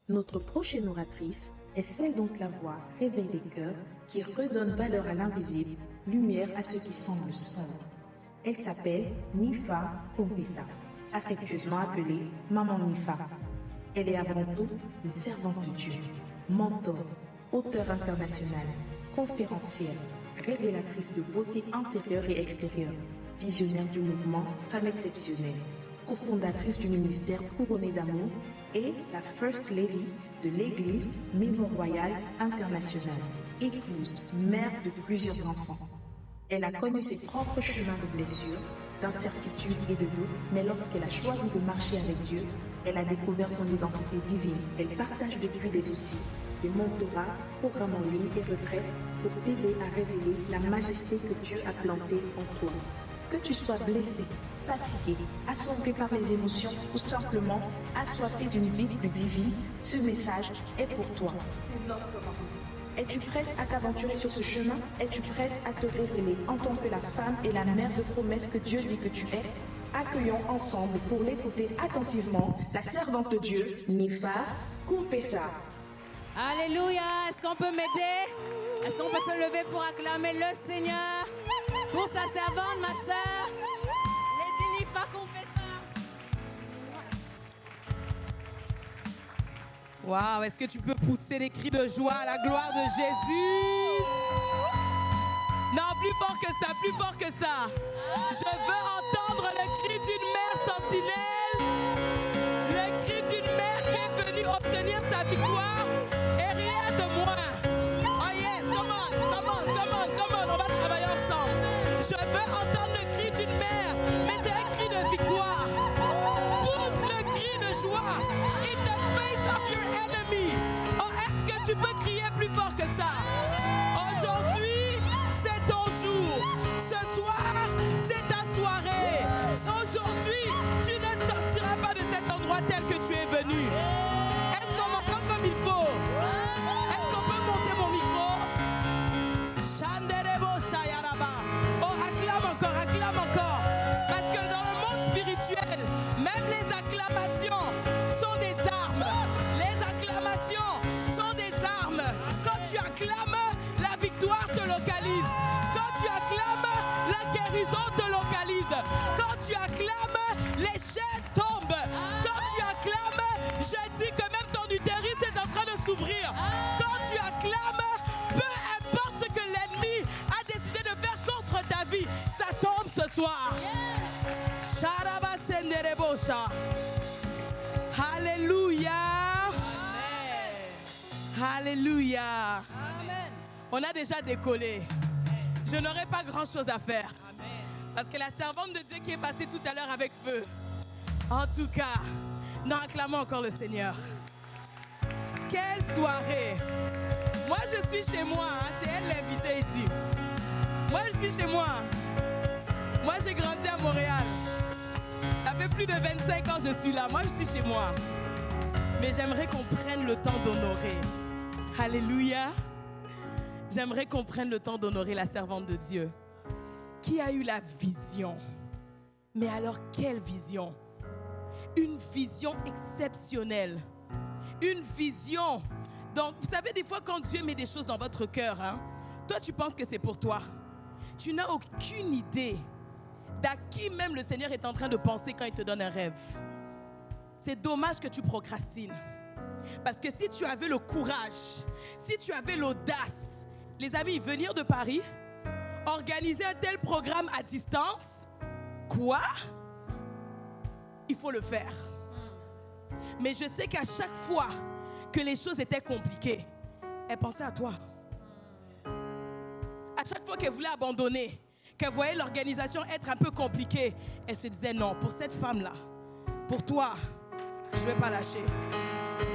Notre prochaine oratrice est celle dont la voix réveille les cœurs, qui redonne valeur à l'invisible, lumière à ce qui semble sombre. Elle s'appelle Nifa Kompessa, affectueusement appelée Maman Nifa. Elle est avant tout une servante de Dieu, mentor, auteure internationale, conférencière, révélatrice de beauté intérieure et extérieure, visionnaire du mouvement Femme Exceptionnelle, cofondatrice du ministère Couronné d'amour et la First Lady de l'Église Maison Royale Internationale, épouse, mère de plusieurs enfants. Elle a connu ses propres chemins de blessures, d'incertitude et de doute, mais lorsqu'elle a choisi de marcher avec Dieu, elle a découvert son identité divine. Elle partage depuis des outils, des mentorats, programmes en ligne et retraites pour t'aider à révéler la majesté que Dieu a plantée en toi. Que tu sois blessé, fatigué, assoiffé par les émotions ou simplement assoiffé d'une vie plus divine, ce message est pour toi. Es-tu prête à t'aventurer sur ce chemin? Es-tu prête à te révéler en tant que la femme et la mère de promesses que Dieu dit que tu es? Accueillons ensemble pour l'écouter attentivement la servante de Dieu, Nifa Kompessa. Alléluia. Est-ce qu'on peut m'aider? Est-ce qu'on peut se lever pour acclamer le Seigneur pour sa servante, ma sœur, Lady Nifa Kompessa? Waouh, est-ce que tu peux pousser des cris de joie à la gloire de Jésus? Non, plus fort que ça, plus fort que ça. Je veux entendre le cri d'une mère sentinelle, le cri d'une mère qui est venue obtenir sa victoire et rien de moins. Oh yes, come on, come on, come on, come on, on va travailler ensemble. Je veux entendre le cri d'une mère, mais c'est un cri de victoire. Pousse le cri de joie in the face of your enemy. Oh, est-ce que tu peux crier plus fort que ça? Aujourd'hui, c'est ton jour. Ce soir, c'est ta soirée. Aujourd'hui, tu ne sortiras pas de cet endroit tel que tu es venu. Est-ce qu'on m'entend comme il faut? Est-ce qu'on peut monter mon micro? Shanderebo Shayaraba. Oh, acclame encore. Parce que dans le monde spirituel, même les acclamations sont des armes. Les acclamations sont des armes. Quand tu acclames, la victoire te localise. Quand tu acclames, la guérison te localise. Quand tu acclames, les chaînes tombent. Quand tu acclames, je dis que même ton utérus est en train de s'ouvrir. Quand tu acclames, peu importe ce que l'ennemi a décidé de faire contre ta vie, ça tombe ce soir. Sharaba Senderebosha. Alléluia. Alléluia. Amen. On a déjà décollé. Je n'aurai pas grand chose à faire. Parce que la servante de Dieu qui est passée tout à l'heure avec feu. En tout cas, nous acclamons encore le Seigneur. Quelle soirée. Moi je suis chez moi, hein. C'est elle l'invitée ici. Moi je suis chez moi. Moi j'ai grandi à Montréal. Ça fait plus de 25 ans que je suis là. Moi je suis chez moi. Mais j'aimerais qu'on prenne le temps d'honorer. Alléluia. J'aimerais qu'on prenne le temps d'honorer la servante de Dieu qui a eu la vision. Mais alors quelle vision? Une vision exceptionnelle. Une vision. Donc vous savez des fois quand Dieu met des choses dans votre cœur, hein, toi tu penses que c'est pour toi. Tu n'as aucune idée d'à qui même le Seigneur est en train de penser quand il te donne un rêve. C'est dommage que tu procrastines. Parce que si tu avais le courage, si tu avais l'audace, les amis, venir de Paris, organiser un tel programme à distance, quoi? Il faut le faire. Mais je sais qu'à chaque fois que les choses étaient compliquées, elle pensait à toi. À chaque fois qu'elle voulait abandonner, qu'elle voyait l'organisation être un peu compliquée, elle se disait non, pour cette femme-là, pour toi, je ne vais pas lâcher.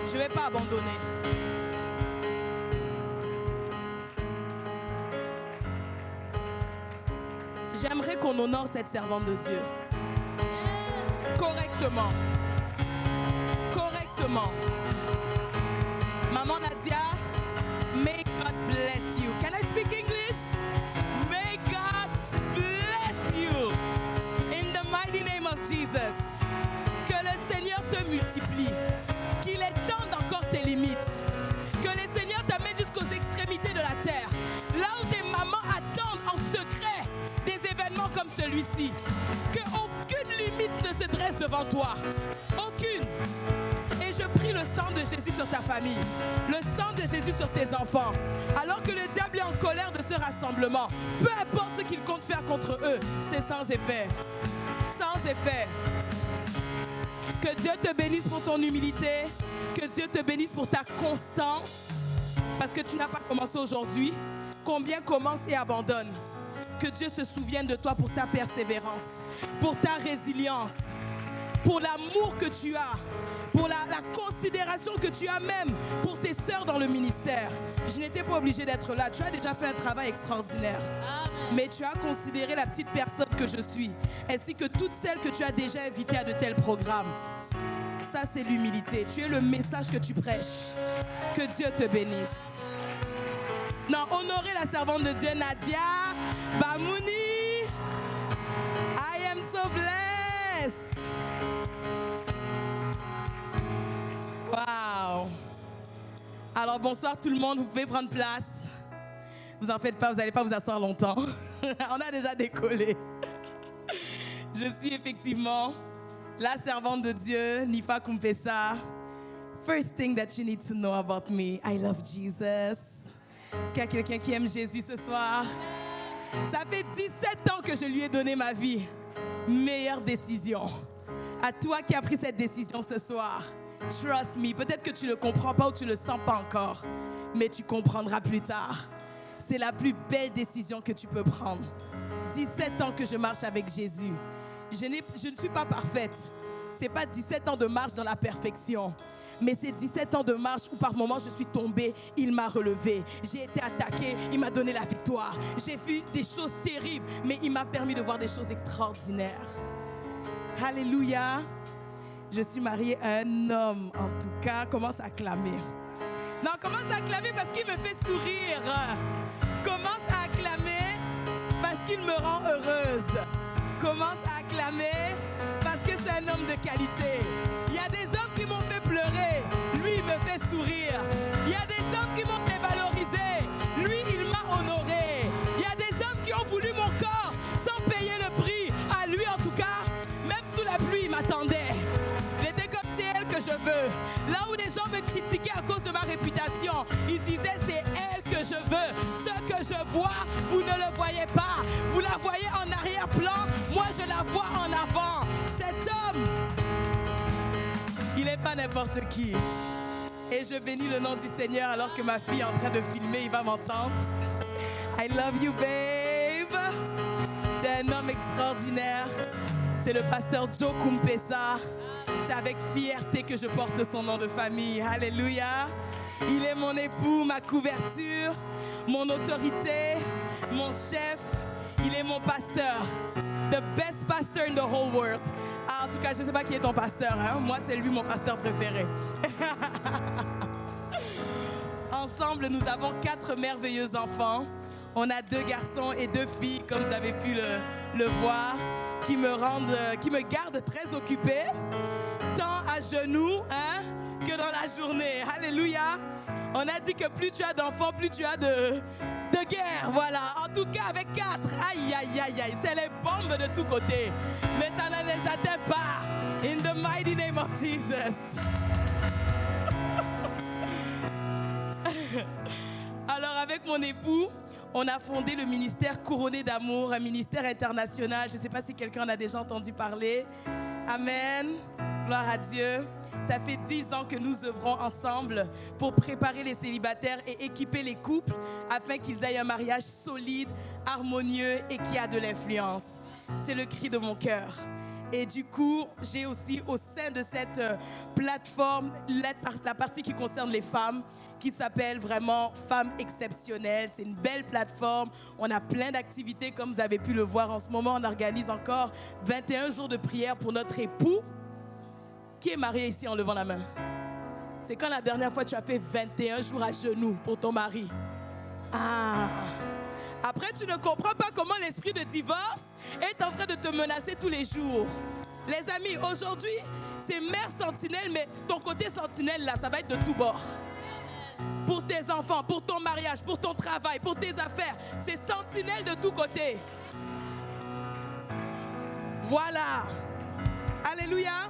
Je ne vais pas abandonner. J'aimerais qu'on honore cette servante de Dieu. Correctement. Correctement. Maman Nadia, may God bless you. Can I speak English? May God bless you. In the mighty name of Jesus. Que le Seigneur te multiplie. Qu'il est temps d'encore t'élever. ici. Qu'aucune limite ne se dresse devant toi. Aucune. Et je prie le sang de Jésus sur ta famille. Le sang de Jésus sur tes enfants. Alors que le diable est en colère de ce rassemblement, peu importe ce qu'il compte faire contre eux, c'est sans effet. Sans effet. Que Dieu te bénisse pour ton humilité. Que Dieu te bénisse pour ta constance. Parce que tu n'as pas commencé aujourd'hui. Combien commencent et abandonnent. Que Dieu se souvienne de toi pour ta persévérance, pour ta résilience, pour l'amour que tu as, pour la considération que tu as même pour tes sœurs dans le ministère. Je n'étais pas obligée d'être là. Tu as déjà fait un travail extraordinaire. Amen. Mais tu as considéré la petite personne que je suis, ainsi que toutes celles que tu as déjà invitées à de tels programmes. Ça, c'est l'humilité. Tu es le message que tu prêches. Que Dieu te bénisse. Non, honorez la servante de Dieu, Nadia Bamouni. I am so blessed. Wow. Alors, bonsoir tout le monde. Vous pouvez prendre place. Vous en faites pas, vous n'allez pas vous asseoir longtemps. On a déjà décollé. Je suis effectivement la servante de Dieu, Nifa Kumpesa. First thing that you need to know about me, I love Jesus. Est-ce qu'il y a quelqu'un qui aime Jésus ce soir? Ça fait 17 ans que je lui ai donné ma vie. Meilleure décision. À toi qui as pris cette décision ce soir, trust me, peut-être que tu ne le comprends pas ou tu ne le sens pas encore, mais tu comprendras plus tard. C'est la plus belle décision que tu peux prendre. 17 ans que je marche avec Jésus. Je ne suis pas parfaite. Ce n'est pas 17 ans de marche dans la perfection. Mais c'est 17 ans de marche où par moments je suis tombée, il m'a relevée. J'ai été attaquée, il m'a donné la victoire. J'ai vu des choses terribles, mais il m'a permis de voir des choses extraordinaires. Alléluia. Je suis mariée à un homme, en tout cas. Commence à acclamer. Non, commence à acclamer parce qu'il me fait sourire. Commence à acclamer parce qu'il me rend heureuse. Commence à acclamer parce que c'est un homme de qualité. Il y a des hommes qui m'ont fait pleurer. Lui, il me fait sourire. Il y a des hommes qui m'ont dévalorisé. Lui, il m'a honoré. Il y a des hommes qui ont voulu mon corps sans payer le prix. À lui, en tout cas, même sous la pluie, il m'attendait. Il était comme c'est elle que je veux. Là où les gens me critiquaient à cause de ma réputation, ils disaient c'est elle que je veux. Ce que je vois, vous ne le voyez pas. Vous la voyez en arrière-plan. Moi, je la vois en avant. Cet homme, il n'est pas n'importe qui. Et je bénis le nom du Seigneur alors que ma fille est en train de filmer, il va m'entendre. I love you, babe. T'es un homme extraordinaire. C'est le pasteur Joe Kumpesa. C'est avec fierté que je porte son nom de famille. Alléluia. Il est mon époux, ma couverture, mon autorité, mon chef. Il est mon pasteur. The best pastor in the whole world. Ah, en tout cas, je ne sais pas qui est ton pasteur. Hein? Moi, c'est lui mon pasteur préféré. Ensemble, nous avons 4 merveilleux enfants. On a 2 garçons et 2 filles, comme vous avez pu le voir, qui me gardent très occupée, tant à genoux hein, que dans la journée. Alléluia. On a dit que plus tu as d'enfants, plus tu as de guerre. Voilà. En tout cas, avec 4. Aïe, aïe, aïe, aïe. C'est les bombes de tous côtés. Mais ça ne les atteint pas. In the mighty name of Jesus. Alors, avec mon époux, on a fondé le ministère Couronné d'amour, un ministère international. Je ne sais pas si quelqu'un en a déjà entendu parler. Amen. Gloire à Dieu. Ça fait 10 ans que nous œuvrons ensemble pour préparer les célibataires et équiper les couples afin qu'ils aient un mariage solide, harmonieux et qui a de l'influence. C'est le cri de mon cœur. Et du coup, j'ai aussi au sein de cette plateforme la partie qui concerne les femmes, qui s'appelle vraiment Femmes Exceptionnelles. C'est une belle plateforme. On a plein d'activités, comme vous avez pu le voir en ce moment. On organise encore 21 jours de prière pour notre époux. Qui est marié ici en levant la main? C'est quand la dernière fois tu as fait 21 jours à genoux pour ton mari? Ah! Après, tu ne comprends pas comment l'esprit de divorce est en train de te menacer tous les jours. Les amis, aujourd'hui, c'est mère sentinelle, mais ton côté sentinelle, là, ça va être de tous bords. Pour tes enfants, pour ton mariage, pour ton travail, pour tes affaires, c'est sentinelle de tous côtés. Voilà. Alléluia.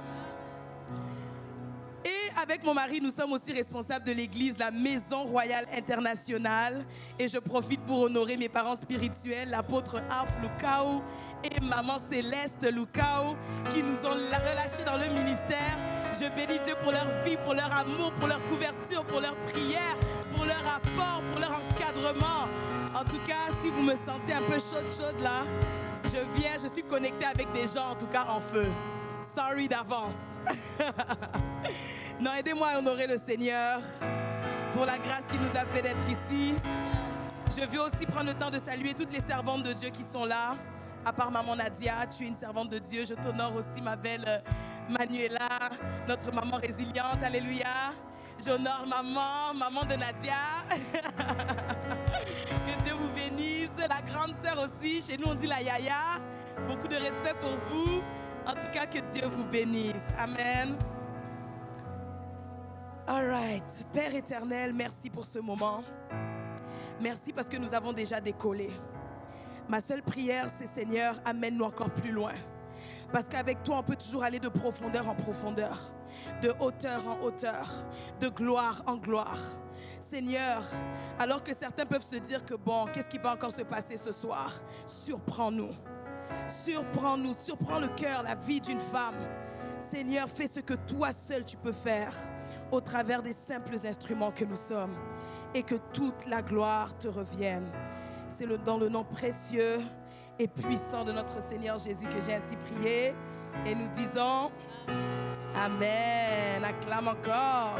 Et avec mon mari, nous sommes aussi responsables de l'église, la Maison Royale Internationale. Et je profite pour honorer mes parents spirituels, l'apôtre Alf Lukao et maman Céleste Lukao, qui nous ont relâchés dans le ministère. Je bénis Dieu pour leur vie, pour leur amour, pour leur couverture, pour leur prière, pour leur apport, pour leur encadrement. En tout cas, si vous me sentez un peu chaude là, je suis connectée avec des gens, en tout cas en feu. Sorry d'avance. Non, aidez-moi à honorer le Seigneur pour la grâce qu'il nous a fait d'être ici. Je veux aussi prendre le temps de saluer toutes les servantes de Dieu qui sont là. À part maman Nadia, tu es une servante de Dieu. Je t'honore aussi, ma belle Manuela, notre maman résiliente. Alléluia. J'honore maman de Nadia. Que Dieu vous bénisse. La grande sœur aussi. Chez nous, on dit la Yaya. Beaucoup de respect pour vous. En tout cas, que Dieu vous bénisse. Amen. All right. Père éternel, merci pour ce moment. Merci parce que nous avons déjà décollé. Ma seule prière, c'est Seigneur, amène-nous encore plus loin. Parce qu'avec toi, on peut toujours aller de profondeur en profondeur, de hauteur en hauteur, de gloire en gloire. Seigneur, alors que certains peuvent se dire que bon, qu'est-ce qui va encore se passer ce soir? Surprends-nous. Surprends-nous, surprends le cœur, la vie d'une femme. Seigneur, fais ce que toi seul tu peux faire au travers des simples instruments que nous sommes et que toute la gloire te revienne. C'est dans le nom précieux et puissant de notre Seigneur Jésus que j'ai ainsi prié et nous disons Amen. Acclame encore.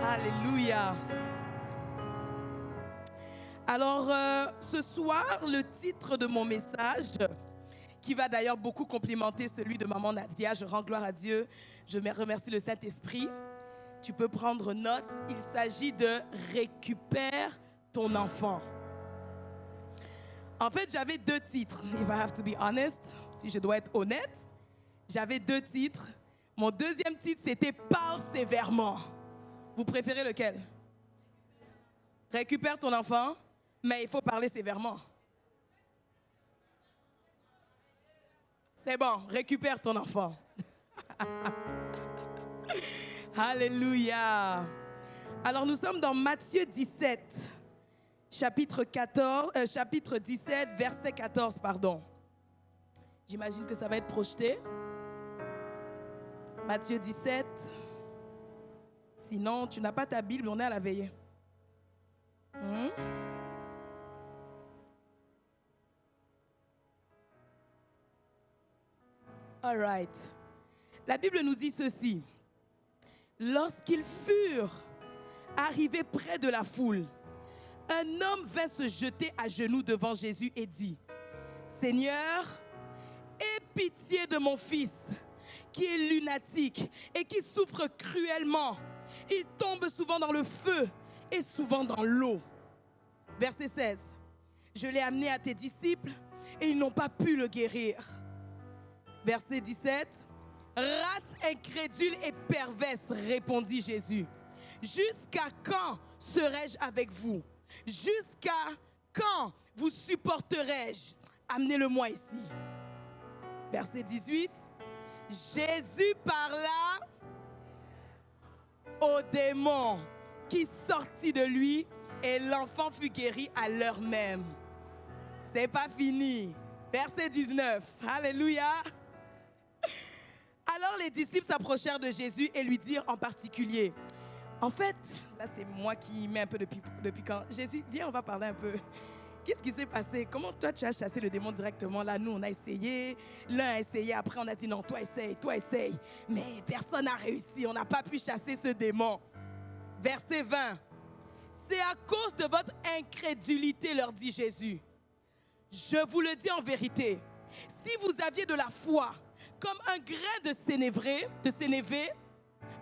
Alléluia. Alors, ce soir, le titre de mon message, qui va d'ailleurs beaucoup complimenter celui de maman Nadia, je rends gloire à Dieu, je remercie le Saint-Esprit. Tu peux prendre note, il s'agit de récupère ton enfant. En fait, j'avais deux titres, if I have to be honest, si je dois être honnête, j'avais deux titres. Mon deuxième titre, c'était Parle sévèrement. Vous préférez lequel? Récupère ton enfant, mais il faut parler sévèrement. C'est bon, récupère ton enfant. Alléluia. Alors nous sommes dans Matthieu 17, chapitre 17, verset 14, pardon. J'imagine que ça va être projeté. Matthieu 17. Sinon, tu n'as pas ta Bible, on est à la veillée. All right. La Bible nous dit ceci. Lorsqu'ils furent arrivés près de la foule, un homme vint se jeter à genoux devant Jésus et dit, « Seigneur, aie pitié de mon fils, qui est lunatique et qui souffre cruellement. Il tombe souvent dans le feu et souvent dans l'eau. » Verset 16. « Je l'ai amené à tes disciples et ils n'ont pas pu le guérir. » Verset 17. « Race incrédule et perverse, répondit Jésus. Jusqu'à quand serai-je avec vous? Jusqu'à quand vous supporterai-je? Amenez-le-moi ici. » Verset 18. Jésus parla au démon qui sortit de lui et l'enfant fut guéri à l'heure même. C'est pas fini. Verset 19. Alléluia. Alors les disciples s'approchèrent de Jésus et lui dirent en particulier, en fait, là c'est moi qui mets un peu depuis quand. Jésus, viens, on va parler un peu. Qu'est-ce qui s'est passé? Comment toi tu as chassé le démon directement? Là, nous on a essayé, l'un a essayé, après on a dit non, toi essaye. Mais personne n'a réussi, on n'a pas pu chasser ce démon. Verset 20. C'est à cause de votre incrédulité, leur dit Jésus. Je vous le dis en vérité, si vous aviez de la foi, comme un grain de sénévé,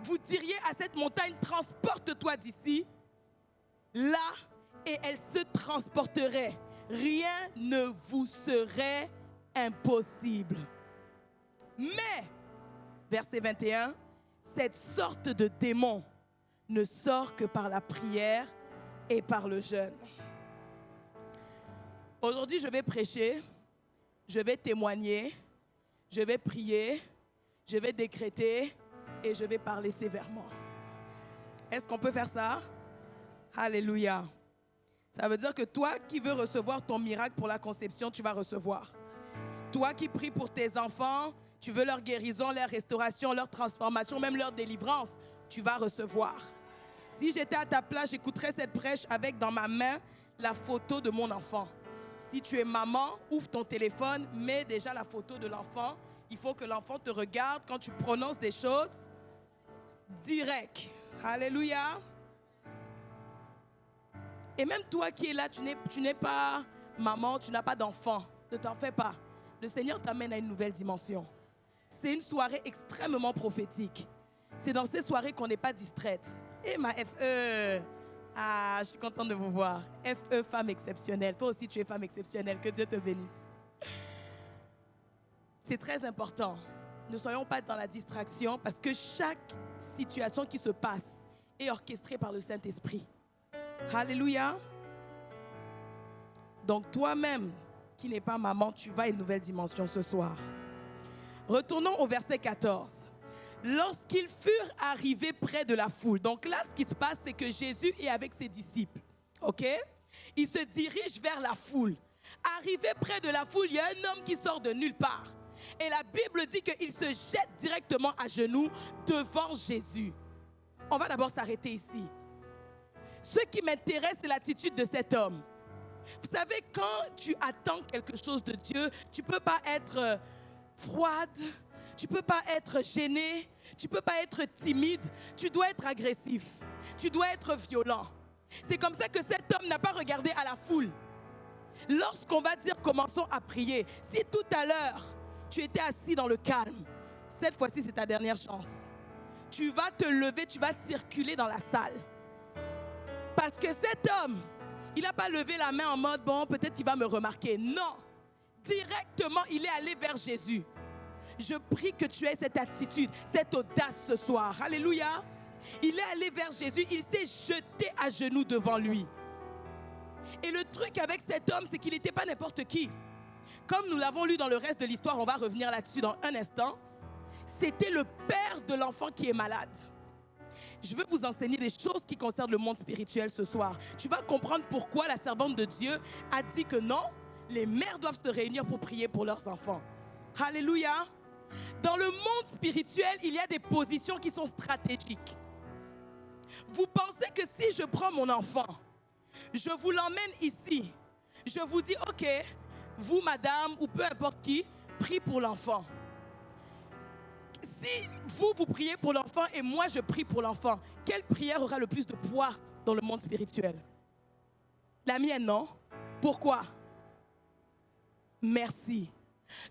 vous diriez à cette montagne, transporte-toi d'ici, là, et elle se transporterait. Rien ne vous serait impossible. Mais, verset 21, cette sorte de démon ne sort que par la prière et par le jeûne. Aujourd'hui, je vais prêcher. je vais témoigner, je vais prier, je vais décréter et je vais parler sévèrement. Est-ce qu'on peut faire ça? Alléluia. Ça veut dire que toi qui veux recevoir ton miracle pour la conception, tu vas recevoir. Toi qui pries pour tes enfants, tu veux leur guérison, leur restauration, leur transformation, même leur délivrance, tu vas recevoir. Si j'étais à ta place, j'écouterais cette prêche avec dans ma main la photo de mon enfant. Si tu es maman, ouvre ton téléphone, mets déjà la photo de l'enfant. Il faut que l'enfant te regarde quand tu prononces des choses direct. Alléluia. Et même toi qui es là, tu n'es pas maman, tu n'as pas d'enfant. Ne t'en fais pas. Le Seigneur t'amène à une nouvelle dimension. C'est une soirée extrêmement prophétique. C'est dans ces soirées qu'on n'est pas distraite. Et ma FE, je suis contente de vous voir. FE, femme exceptionnelle. Toi aussi, tu es femme exceptionnelle. Que Dieu te bénisse. C'est très important. Ne soyons pas dans la distraction parce que chaque situation qui se passe est orchestrée par le Saint-Esprit. Alléluia. Donc toi-même qui n'es pas maman, tu vas à une nouvelle dimension ce soir. Retournons au verset 14. Lorsqu'ils furent arrivés près de la foule. Donc là, ce qui se passe, c'est que Jésus est avec ses disciples. OK? Il se dirige vers la foule. Arrivé près de la foule, il y a un homme qui sort de nulle part. Et la Bible dit qu'il se jette directement à genoux devant Jésus. On va d'abord s'arrêter ici. Ce qui m'intéresse, c'est l'attitude de cet homme. Vous savez, quand tu attends quelque chose de Dieu, tu ne peux pas être froide, tu ne peux pas être gêné, tu ne peux pas être timide, tu dois être agressif, tu dois être violent. C'est comme ça que cet homme n'a pas regardé à la foule. Lorsqu'on va dire commençons à prier, si tout à l'heure tu étais assis dans le calme, cette fois-ci c'est ta dernière chance. Tu vas te lever, tu vas circuler dans la salle. Parce que cet homme, il n'a pas levé la main en mode, bon, peut-être qu'il va me remarquer. Non, directement, il est allé vers Jésus. Je prie que tu aies cette attitude, cette audace ce soir. Alléluia. Il est allé vers Jésus, il s'est jeté à genoux devant lui. Et le truc avec cet homme, c'est qu'il n'était pas n'importe qui. Comme nous l'avons lu dans le reste de l'histoire, on va revenir là-dessus dans un instant. C'était le père de l'enfant qui est malade. Je veux vous enseigner des choses qui concernent le monde spirituel ce soir. Tu vas comprendre pourquoi la servante de Dieu a dit que non, les mères doivent se réunir pour prier pour leurs enfants. Alléluia. Dans le monde spirituel, il y a des positions qui sont stratégiques. Vous pensez que si je prends mon enfant, je vous l'emmène ici, je vous dis, ok, vous madame ou peu importe qui, prie pour l'enfant. Si vous priez pour l'enfant et moi je prie pour l'enfant, quelle prière aura le plus de poids dans le monde spirituel? La mienne, non? Pourquoi? Merci.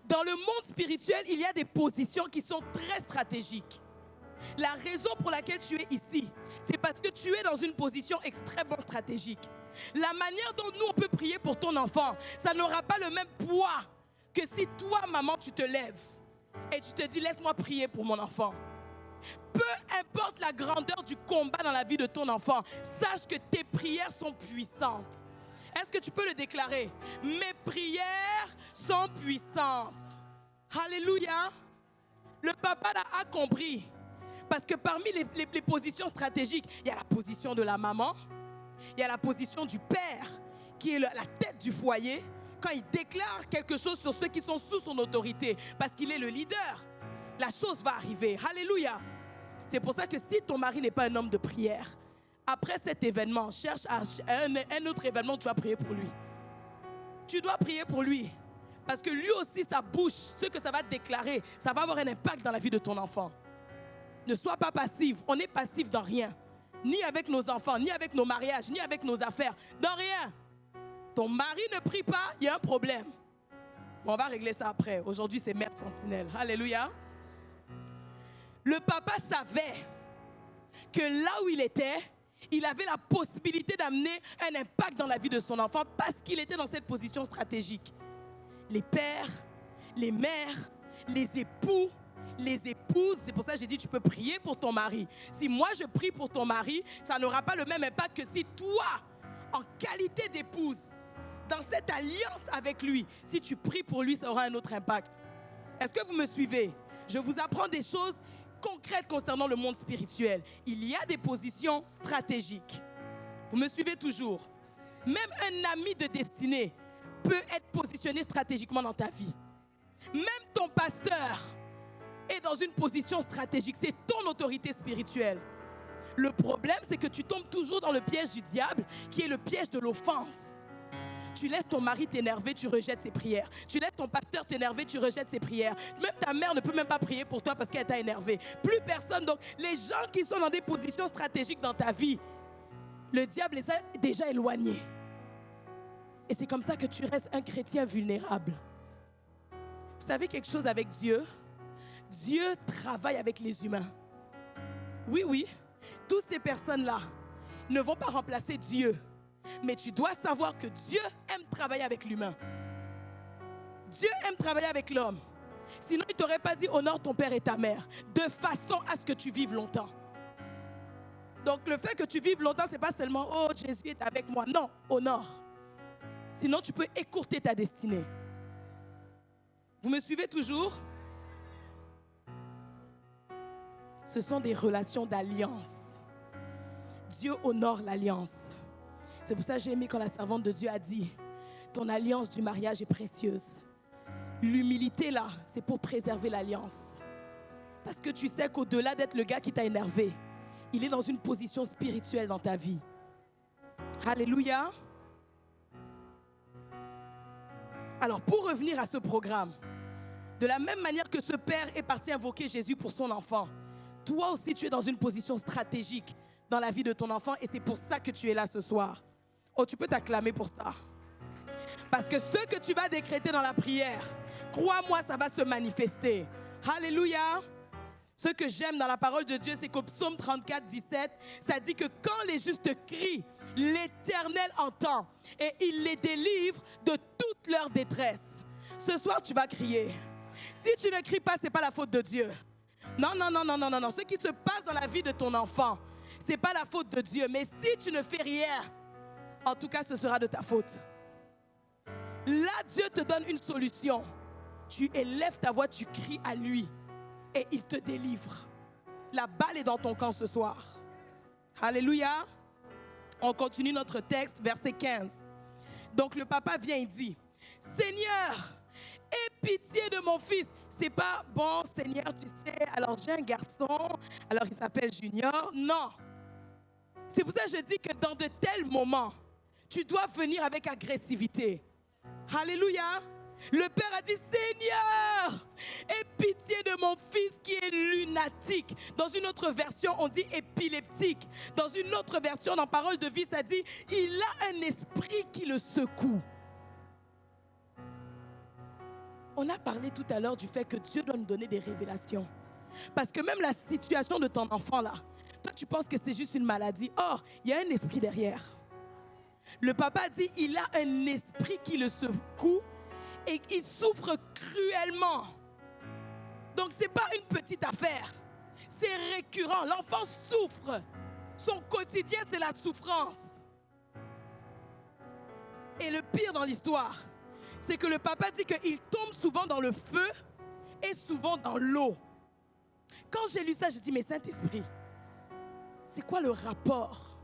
Dans le monde spirituel, il y a des positions qui sont très stratégiques. La raison pour laquelle tu es ici, c'est parce que tu es dans une position extrêmement stratégique. La manière dont nous on peut prier pour ton enfant, ça n'aura pas le même poids que si toi, maman, tu te lèves et tu te dis, laisse-moi prier pour mon enfant. Peu importe la grandeur du combat dans la vie de ton enfant, sache que tes prières sont puissantes. Est-ce que tu peux le déclarer? Mes prières sont puissantes. Alléluia. Le papa a compris. Parce que parmi les positions stratégiques, il y a la position de la maman, il y a la position du père, qui est la tête du foyer, quand il déclare quelque chose sur ceux qui sont sous son autorité, parce qu'il est le leader, la chose va arriver. Alléluia. C'est pour ça que si ton mari n'est pas un homme de prière, après cet événement, cherche un autre événement, tu vas prier pour lui. Tu dois prier pour lui. Parce que lui aussi, sa bouche, ce que ça va déclarer, ça va avoir un impact dans la vie de ton enfant. Ne sois pas passif. On est passif dans rien. Ni avec nos enfants, ni avec nos mariages, ni avec nos affaires. Dans rien. Ton mari ne prie pas, il y a un problème. On va régler ça après. Aujourd'hui, c'est Mère Sentinelle. Alléluia. Le papa savait que là où il était, il avait la possibilité d'amener un impact dans la vie de son enfant parce qu'il était dans cette position stratégique. Les pères, les mères, les époux, les épouses, c'est pour ça que j'ai dit tu peux prier pour ton mari. Si moi je prie pour ton mari, ça n'aura pas le même impact que si toi, en qualité d'épouse, dans cette alliance avec lui, si tu pries pour lui, ça aura un autre impact. Est-ce que vous me suivez? Je vous apprends des choses concrètes concernant le monde spirituel. Il y a des positions stratégiques. Vous me suivez toujours? Même un ami de destinée peut être positionné stratégiquement dans ta vie. Même ton pasteur est dans une position stratégique. C'est ton autorité spirituelle. Le problème, c'est que tu tombes toujours dans le piège du diable, qui est le piège de l'offense. Tu laisses ton mari t'énerver, tu rejettes ses prières. Tu laisses ton pasteur t'énerver, tu rejettes ses prières. Même ta mère ne peut même pas prier pour toi parce qu'elle t'a énervé. Plus personne. Donc, les gens qui sont dans des positions stratégiques dans ta vie, le diable les a déjà éloignés. Et c'est comme ça que tu restes un chrétien vulnérable. Vous savez quelque chose avec Dieu? Dieu travaille avec les humains. Oui, oui. Toutes ces personnes-là ne vont pas remplacer Dieu. Mais tu dois savoir que Dieu aime travailler avec l'humain. Dieu aime travailler avec l'homme. Sinon, il ne t'aurait pas dit honore ton père et ta mère, de façon à ce que tu vives longtemps. Donc, le fait que tu vives longtemps, ce n'est pas seulement oh, Jésus est avec moi. Non, honore. Sinon, tu peux écourter ta destinée. Vous me suivez toujours? Ce sont des relations d'alliance. Dieu honore l'alliance. C'est pour ça que j'ai aimé quand la servante de Dieu a dit « Ton alliance du mariage est précieuse ». L'humilité là, c'est pour préserver l'alliance. Parce que tu sais qu'au-delà d'être le gars qui t'a énervé, il est dans une position spirituelle dans ta vie. Alléluia. Alors, pour revenir à ce programme, de la même manière que ce père est parti invoquer Jésus pour son enfant, toi aussi tu es dans une position stratégique dans la vie de ton enfant et c'est pour ça que tu es là ce soir. Oh, tu peux t'acclamer pour ça. Parce que ce que tu vas décréter dans la prière, crois-moi, ça va se manifester. Alléluia. Ce que j'aime dans la parole de Dieu, c'est qu'au psaume 34, 17, ça dit que quand les justes crient, l'Éternel entend et il les délivre de toute leur détresse. Ce soir, tu vas crier. Si tu ne cries pas, ce n'est pas la faute de Dieu. Non, non, non, non, non, non, non. Ce qui se passe dans la vie de ton enfant, ce n'est pas la faute de Dieu. Mais si tu ne fais rien, en tout cas, ce sera de ta faute. Là, Dieu te donne une solution. Tu élèves ta voix, tu cries à lui et il te délivre. La balle est dans ton camp ce soir. Alléluia. On continue notre texte, verset 15. Donc le papa vient et dit, Seigneur, aie pitié de mon fils. C'est pas bon, Seigneur, tu sais, alors j'ai un garçon, alors il s'appelle Junior. Non. C'est pour ça que je dis que dans de tels moments, tu dois venir avec agressivité. Alléluia. Le père a dit, Seigneur, aie pitié de mon fils qui est lunatique. Dans une autre version, on dit épileptique. Dans une autre version, dans Parole de vie, ça dit, il a un esprit qui le secoue. On a parlé tout à l'heure du fait que Dieu doit nous donner des révélations. Parce que même la situation de ton enfant là, toi tu penses que c'est juste une maladie. Or, il y a un esprit derrière. Le papa dit, il a un esprit qui le secoue et il souffre cruellement. Donc ce n'est pas une petite affaire. C'est récurrent. L'enfant souffre. Son quotidien, c'est la souffrance. Et le pire dans l'histoire, c'est que le papa dit qu'il tombe souvent dans le feu et souvent dans l'eau. Quand j'ai lu ça, j'ai dit, mais Saint-Esprit, c'est quoi le rapport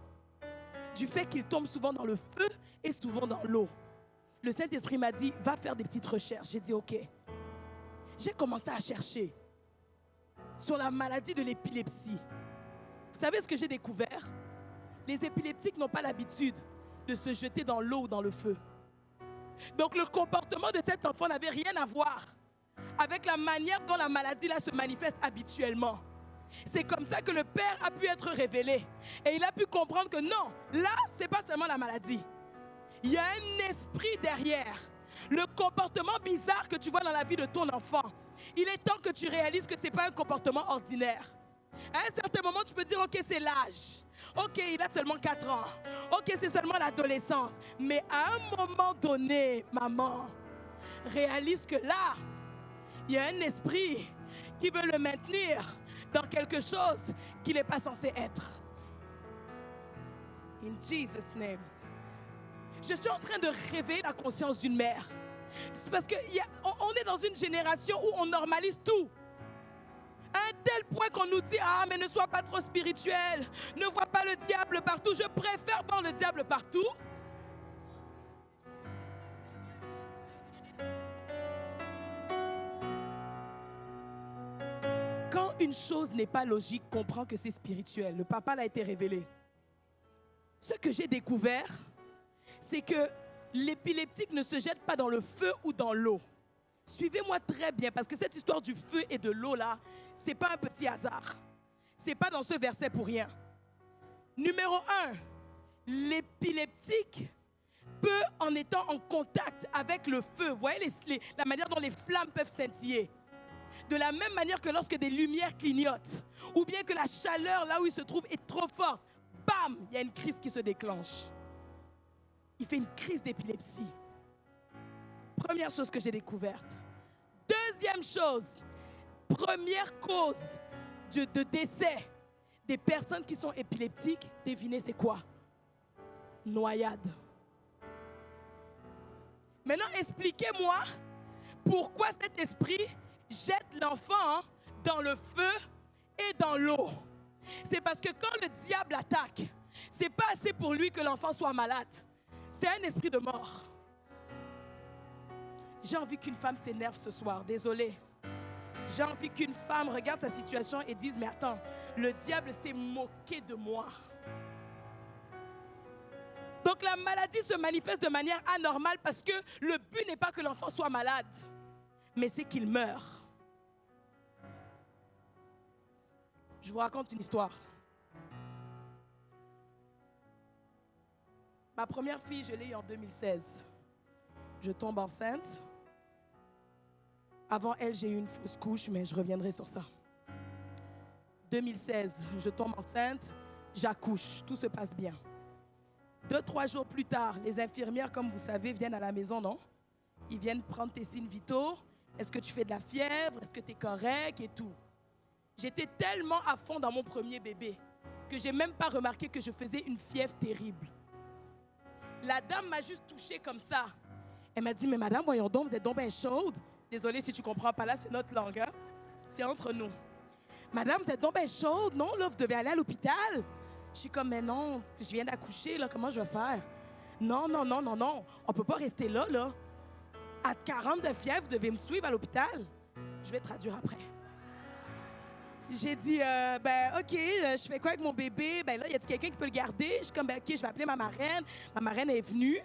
du fait qu'il tombe souvent dans le feu et souvent dans l'eau? Le Saint-Esprit m'a dit, va faire des petites recherches. J'ai dit, ok. J'ai commencé à chercher sur la maladie de l'épilepsie. Vous savez ce que j'ai découvert? Les épileptiques n'ont pas l'habitude de se jeter dans l'eau ou dans le feu. Donc le comportement de cet enfant n'avait rien à voir avec la manière dont la maladie là se manifeste habituellement. C'est comme ça que le père a pu être révélé. Et il a pu comprendre que non, là, ce n'est pas seulement la maladie. Il y a un esprit derrière. Le comportement bizarre que tu vois dans la vie de ton enfant, il est temps que tu réalises que ce n'est pas un comportement ordinaire. À un certain moment, tu peux dire, ok, c'est l'âge. Ok, il a seulement 4 ans. Ok, c'est seulement l'adolescence. Mais à un moment donné, maman, réalise que là, il y a un esprit qui veut le maintenir dans quelque chose qu'il n'est pas censé être. In Jesus' name. Je suis en train de réveiller la conscience d'une mère. C'est parce qu'on est dans une génération où on normalise tout. À un tel point qu'on nous dit, ah mais ne sois pas trop spirituel, ne vois pas le diable partout. Je préfère voir le diable partout. Quand une chose n'est pas logique, comprends que c'est spirituel. Le papa l'a été révélé. Ce que j'ai découvert, c'est que l'épileptique ne se jette pas dans le feu ou dans l'eau. Suivez-moi très bien, parce que cette histoire du feu et de l'eau là, c'est pas un petit hasard. C'est pas dans ce verset pour rien. Numéro 1, l'épileptique peut, en étant en contact avec le feu, vous voyez la manière dont les flammes peuvent scintiller. De la même manière que lorsque des lumières clignotent, ou bien que la chaleur là où il se trouve est trop forte, bam, il y a une crise qui se déclenche. Il fait une crise d'épilepsie. Première chose que j'ai découverte. Deuxième chose, première cause de décès des personnes qui sont épileptiques, devinez c'est quoi? Noyade. Maintenant, expliquez-moi pourquoi cet esprit jette l'enfant dans le feu et dans l'eau. C'est parce que quand le diable attaque, c'est pas assez pour lui que l'enfant soit malade. C'est un esprit de mort. J'ai envie qu'une femme s'énerve ce soir, désolée. J'ai envie qu'une femme regarde sa situation et dise, mais attends, le diable s'est moqué de moi. Donc la maladie se manifeste de manière anormale parce que le but n'est pas que l'enfant soit malade, mais c'est qu'il meure. Je vous raconte une histoire. Ma première fille, je l'ai eue en 2016. Je tombe enceinte. Avant elle, j'ai eu une fausse couche, mais je reviendrai sur ça. 2016, je tombe enceinte, j'accouche, tout se passe bien. 2-3 jours plus tard, les infirmières, comme vous savez, viennent à la maison, non? Ils viennent prendre tes signes vitaux. Est-ce que tu fais de la fièvre? Est-ce que tu es correct et tout? J'étais tellement à fond dans mon premier bébé que je n'ai même pas remarqué que je faisais une fièvre terrible. La dame m'a juste touchée comme ça. Elle m'a dit, mais madame, voyons donc, vous êtes donc bien chaude. Désolée si tu ne comprends pas, là, c'est notre langue. Hein? C'est entre nous. Madame, vous êtes donc bien chaude, non? Là, vous devez aller à l'hôpital. Je suis comme, mais non, je viens d'accoucher, là, comment je vais faire? Non, non, non, non, non, on ne peut pas rester là, là. À 40 de fièvre, vous devez me suivre à l'hôpital. Je vais traduire après. J'ai dit, OK, je fais quoi avec mon bébé? Ben là, y a-t-il quelqu'un qui peut le garder? Je suis comme, OK, je vais appeler ma marraine. Ma marraine est venue.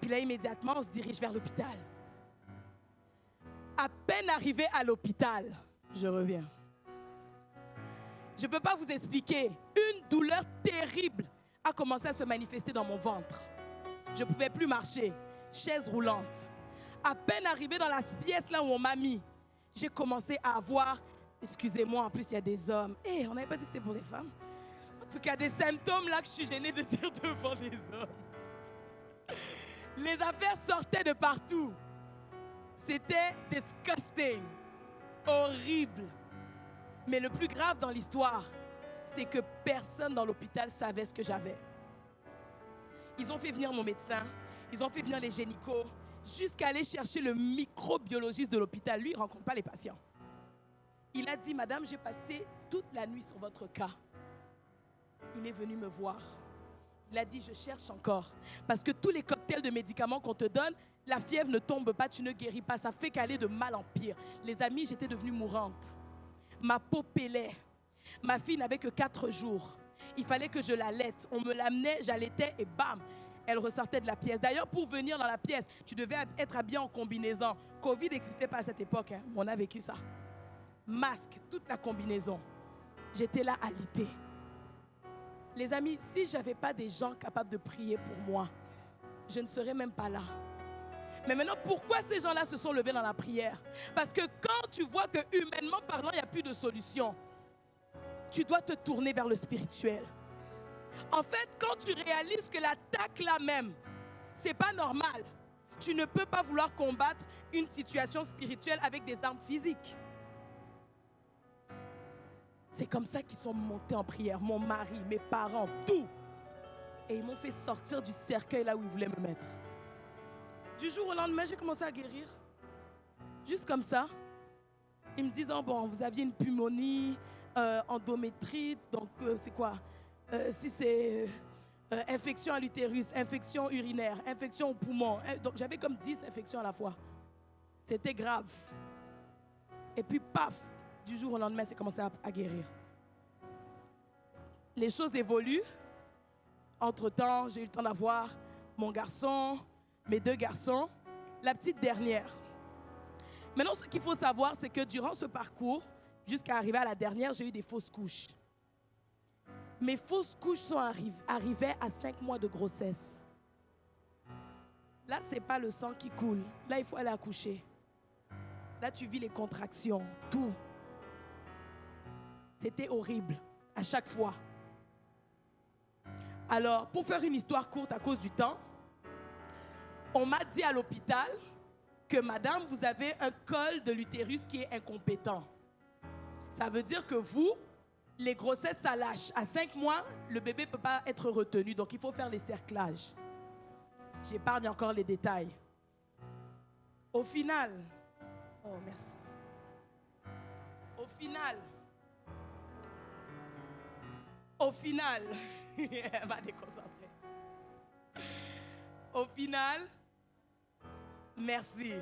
Puis là, immédiatement, on se dirige vers l'hôpital. À peine arrivé à l'hôpital, je reviens. Je ne peux pas vous expliquer. Une douleur terrible a commencé à se manifester dans mon ventre. Je ne pouvais plus marcher. Chaise roulante. À peine arrivé dans la pièce là où on m'a mis, j'ai commencé à avoir... Excusez-moi, en plus, il y a des hommes. On n'avait pas dit que c'était pour les femmes. En tout cas, des symptômes là que je suis gênée de dire devant les hommes. Les affaires sortaient de partout. C'était disgusting. Horrible. Mais le plus grave dans l'histoire, c'est que personne dans l'hôpital savait ce que j'avais. Ils ont fait venir mon médecin. Ils ont fait venir les gynécos. Jusqu'à aller chercher le microbiologiste de l'hôpital. Lui, il ne rencontre pas les patients. Il a dit, madame, j'ai passé toute la nuit sur votre cas. Il est venu me voir. Il a dit, je cherche encore. Parce que tous les cocktails de médicaments qu'on te donne, la fièvre ne tombe pas, tu ne guéris pas. Ça fait qu'aller de mal en pire. Les amis, j'étais devenue mourante. Ma peau pélait. Ma fille n'avait que 4 jours. Il fallait que je l'allaite. On me l'amenait, j'allaitais et bam, elle ressortait de la pièce. D'ailleurs, pour venir dans la pièce, tu devais être habillé en combinaison. Covid n'existait pas à cette époque. Hein. On a vécu ça. Masque, toute la combinaison. J'étais là alitée. Les amis, si je n'avais pas des gens capables de prier pour moi, je ne serais même pas là. Mais maintenant, pourquoi ces gens-là se sont levés dans la prière? Parce que quand tu vois que humainement parlant, il n'y a plus de solution, tu dois te tourner vers le spirituel. En fait, quand tu réalises que l'attaque là même, ce n'est pas normal, tu ne peux pas vouloir combattre une situation spirituelle avec des armes physiques. C'est comme ça qu'ils sont montés en prière. Mon mari, mes parents, tout. Et ils m'ont fait sortir du cercueil là où ils voulaient me mettre. Du jour au lendemain, j'ai commencé à guérir. Juste comme ça. Ils me disent, oh bon, vous aviez une pneumonie, endométrite, donc c'est quoi? Si c'est infection à l'utérus, infection urinaire, infection au poumon. Donc j'avais comme 10 infections à la fois. C'était grave. Et puis paf, du jour au lendemain, c'est commencé à guérir. Les choses évoluent. Entre-temps, j'ai eu le temps d'avoir mon garçon, mes 2 garçons, la petite dernière. Maintenant, ce qu'il faut savoir, c'est que durant ce parcours, jusqu'à arriver à la dernière, j'ai eu des fausses couches. Mes fausses couches sont arrivées à 5 mois de grossesse. Là, ce n'est pas le sang qui coule. Là, il faut aller accoucher. Là, tu vis les contractions, tout. C'était horrible, à chaque fois. Alors, pour faire une histoire courte à cause du temps, on m'a dit à l'hôpital que madame, vous avez un col de l'utérus qui est incompétent. Ça veut dire que vous, les grossesses, ça lâche. À 5 mois, le bébé ne peut pas être retenu, donc il faut faire les cerclages. J'épargne encore les détails. Au final, oh merci. Au final, elle m'a déconcentrée. Au final, merci.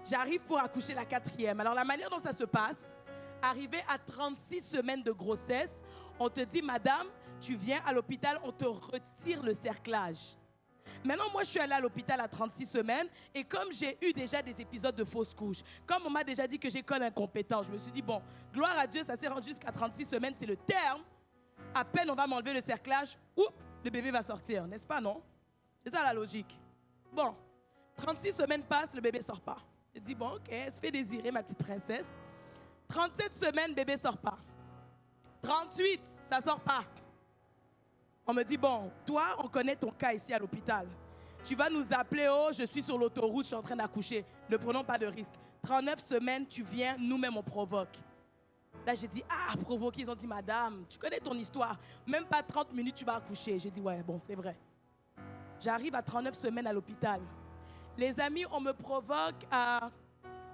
J'arrive pour accoucher la 4e. Alors la manière dont ça se passe, arrivé à 36 semaines de grossesse, on te dit, madame, tu viens à l'hôpital, on te retire le cerclage. Maintenant, moi, je suis allée à l'hôpital à 36 semaines et comme j'ai eu déjà des épisodes de fausses couches, comme on m'a déjà dit que j'ai col incompétent, je me suis dit, bon, gloire à Dieu, ça s'est rendu jusqu'à 36 semaines, c'est le terme. À peine on va m'enlever le cerclage, oups, le bébé va sortir, n'est-ce pas, non? C'est ça la logique. Bon, 36 semaines passent, le bébé ne sort pas. Je dis, bon, ok, elle se fait désirer, ma petite princesse. 37 semaines, bébé ne sort pas. 38, ça ne sort pas. On me dit, bon, toi, on connaît ton cas ici à l'hôpital. Tu vas nous appeler, oh, je suis sur l'autoroute, je suis en train d'accoucher. Ne prenons pas de risque. 39 semaines, tu viens, nous-mêmes, on provoque. Là, j'ai dit, ah, provoquer. Ils ont dit, madame, tu connais ton histoire. Même pas 30 minutes, tu vas accoucher. J'ai dit, ouais, bon, c'est vrai. J'arrive à 39 semaines à l'hôpital. Les amis, on me provoque à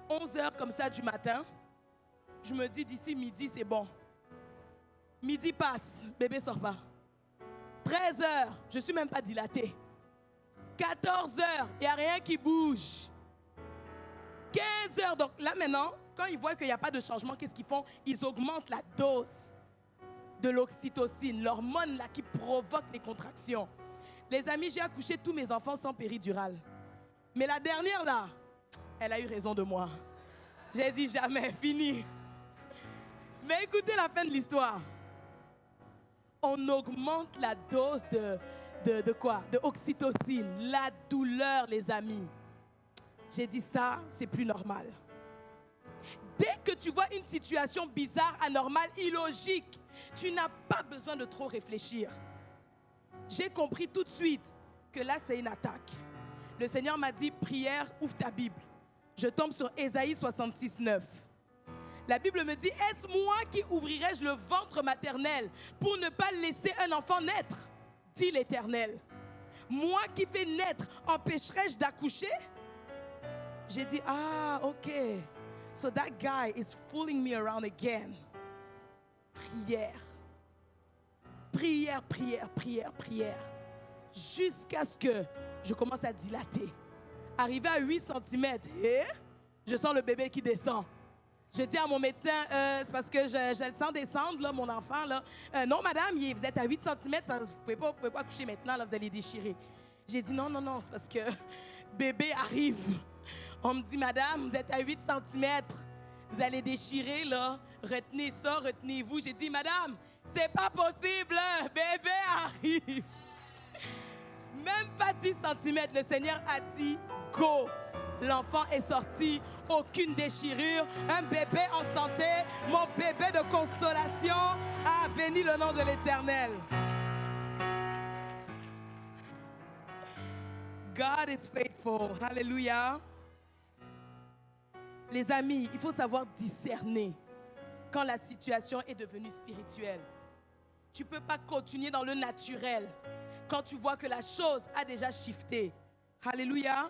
11h comme ça du matin. Je me dis, d'ici midi, c'est bon. Midi passe, bébé sort pas. 13h, je ne suis même pas dilatée. 14h, il n'y a rien qui bouge. 15h, donc là maintenant, quand ils voient qu'il n'y a pas de changement, qu'est-ce qu'ils font? Ils augmentent la dose de l'oxytocine, l'hormone là qui provoque les contractions. Les amis, j'ai accouché tous mes enfants sans péridurale. Mais la dernière là, elle a eu raison de moi. J'ai dit jamais, fini. Mais écoutez la fin de l'histoire. On augmente la dose de quoi? De oxytocine, la douleur, les amis. J'ai dit ça, c'est plus normal. Dès que tu vois une situation bizarre, anormale, illogique, tu n'as pas besoin de trop réfléchir. J'ai compris tout de suite que là, c'est une attaque. Le Seigneur m'a dit, prière, ouvre ta Bible. Je tombe sur Ésaïe 66, 9. La Bible me dit, est-ce moi qui ouvrirai-je le ventre maternel pour ne pas laisser un enfant naître? Dit l'Éternel. Moi qui fais naître, empêcherai-je d'accoucher? J'ai dit, ah, ok. So that guy is fooling me around again. Prière. Prière, prière, prière, prière. Jusqu'à ce que je commence à dilater. Arrivé à 8 cm, et je sens le bébé qui descend. Je dis à mon médecin, c'est parce que je le sens descendre, là, mon enfant. Là. Non, madame, vous êtes à 8 cm, ça, vous ne pouvez pas accoucher maintenant, là, vous allez déchirer. J'ai dit non, c'est parce que bébé arrive. On me dit, madame, vous êtes à 8 cm, vous allez déchirer, là. Retenez ça, retenez-vous. J'ai dit, madame, c'est pas possible, bébé arrive. Même pas 10 cm, le Seigneur a dit, go. L'enfant est sorti, aucune déchirure, un bébé en santé, mon bébé de consolation a béni le nom de l'Éternel. God is faithful. Hallelujah. Les amis, il faut savoir discerner quand la situation est devenue spirituelle. Tu ne peux pas continuer dans le naturel quand tu vois que la chose a déjà shifté. Alléluia.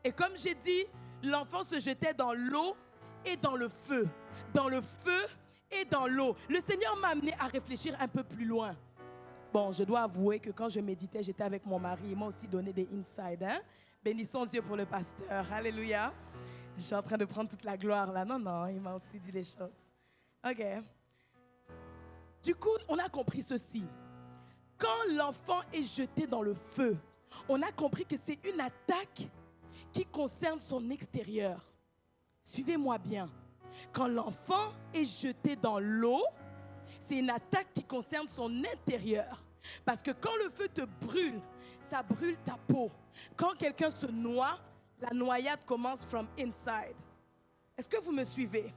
Et comme j'ai dit, l'enfant se jetait dans l'eau et dans le feu. Dans le feu et dans l'eau. Le Seigneur m'a amené à réfléchir un peu plus loin. Bon, je dois avouer que quand je méditais, j'étais avec mon mari. Il m'a aussi donné des insides. Hein? Bénissons Dieu pour le pasteur. Alléluia. Je suis en train de prendre toute la gloire là. Non, il m'a aussi dit les choses. OK. Du coup, on a compris ceci. Quand l'enfant est jeté dans le feu, on a compris que c'est une attaque qui concerne son extérieur. Suivez-moi bien. Quand l'enfant est jeté dans l'eau, c'est une attaque qui concerne son intérieur. Parce que quand le feu te brûle, ça brûle ta peau. Quand quelqu'un se noie, la noyade commence from inside. Est-ce que vous me suivez?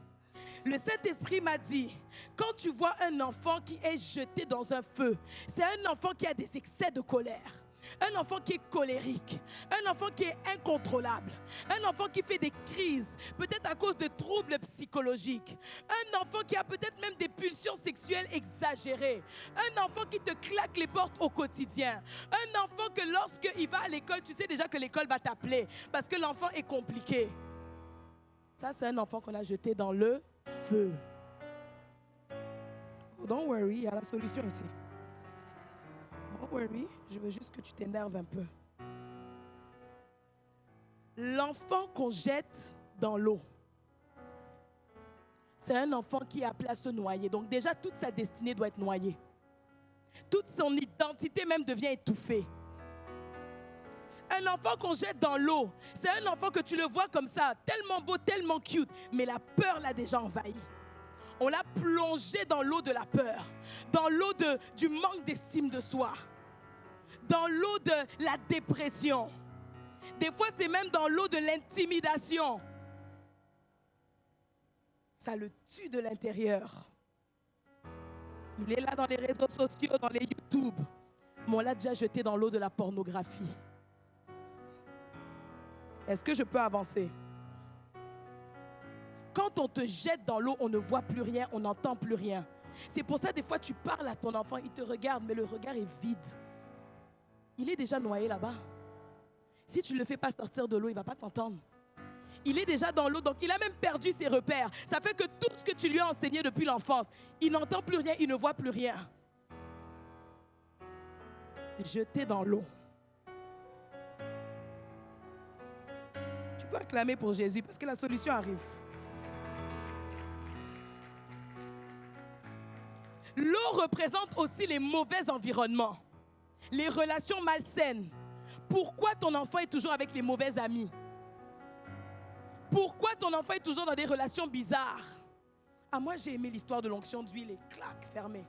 Le Saint-Esprit m'a dit, quand tu vois un enfant qui est jeté dans un feu, c'est un enfant qui a des excès de colère. Un enfant qui est colérique, un enfant qui est incontrôlable, un enfant qui fait des crises, peut-être à cause de troubles psychologiques, un enfant qui a peut-être même des pulsions sexuelles exagérées, un enfant qui te claque les portes au quotidien, un enfant que lorsqu'il va à l'école, tu sais déjà que l'école va t'appeler parce que l'enfant est compliqué. Ça, c'est un enfant qu'on a jeté dans le feu. Oh, don't worry, il y a la solution ici. Don't worry, je veux juste que tu t'énerves un peu. L'enfant qu'on jette dans l'eau, c'est un enfant qui est appelé à se noyer. Donc déjà, toute sa destinée doit être noyée. Toute son identité même devient étouffée. Un enfant qu'on jette dans l'eau, c'est un enfant que tu le vois comme ça, tellement beau, tellement cute, mais la peur l'a déjà envahi. On l'a plongé dans l'eau de la peur, dans l'eau du manque d'estime de soi, dans l'eau de la dépression. Des fois, c'est même dans l'eau de l'intimidation. Ça le tue de l'intérieur. Il est là dans les réseaux sociaux, dans les YouTube, mais on l'a déjà jeté dans l'eau de la pornographie. Est-ce que je peux avancer? Quand on te jette dans l'eau, on ne voit plus rien, on n'entend plus rien. C'est pour ça, des fois, tu parles à ton enfant, il te regarde, mais le regard est vide. Il est déjà noyé là-bas. Si tu ne le fais pas sortir de l'eau, il ne va pas t'entendre. Il est déjà dans l'eau, donc il a même perdu ses repères. Ça fait que tout ce que tu lui as enseigné depuis l'enfance, il n'entend plus rien, il ne voit plus rien. Jeté dans l'eau. Tu peux acclamer pour Jésus parce que la solution arrive. L'eau représente aussi les mauvais environnements, les relations malsaines. Pourquoi ton enfant est toujours avec les mauvais amis? Pourquoi ton enfant est toujours dans des relations bizarres? Ah, moi, j'ai aimé l'histoire de l'onction d'huile et clac, fermé.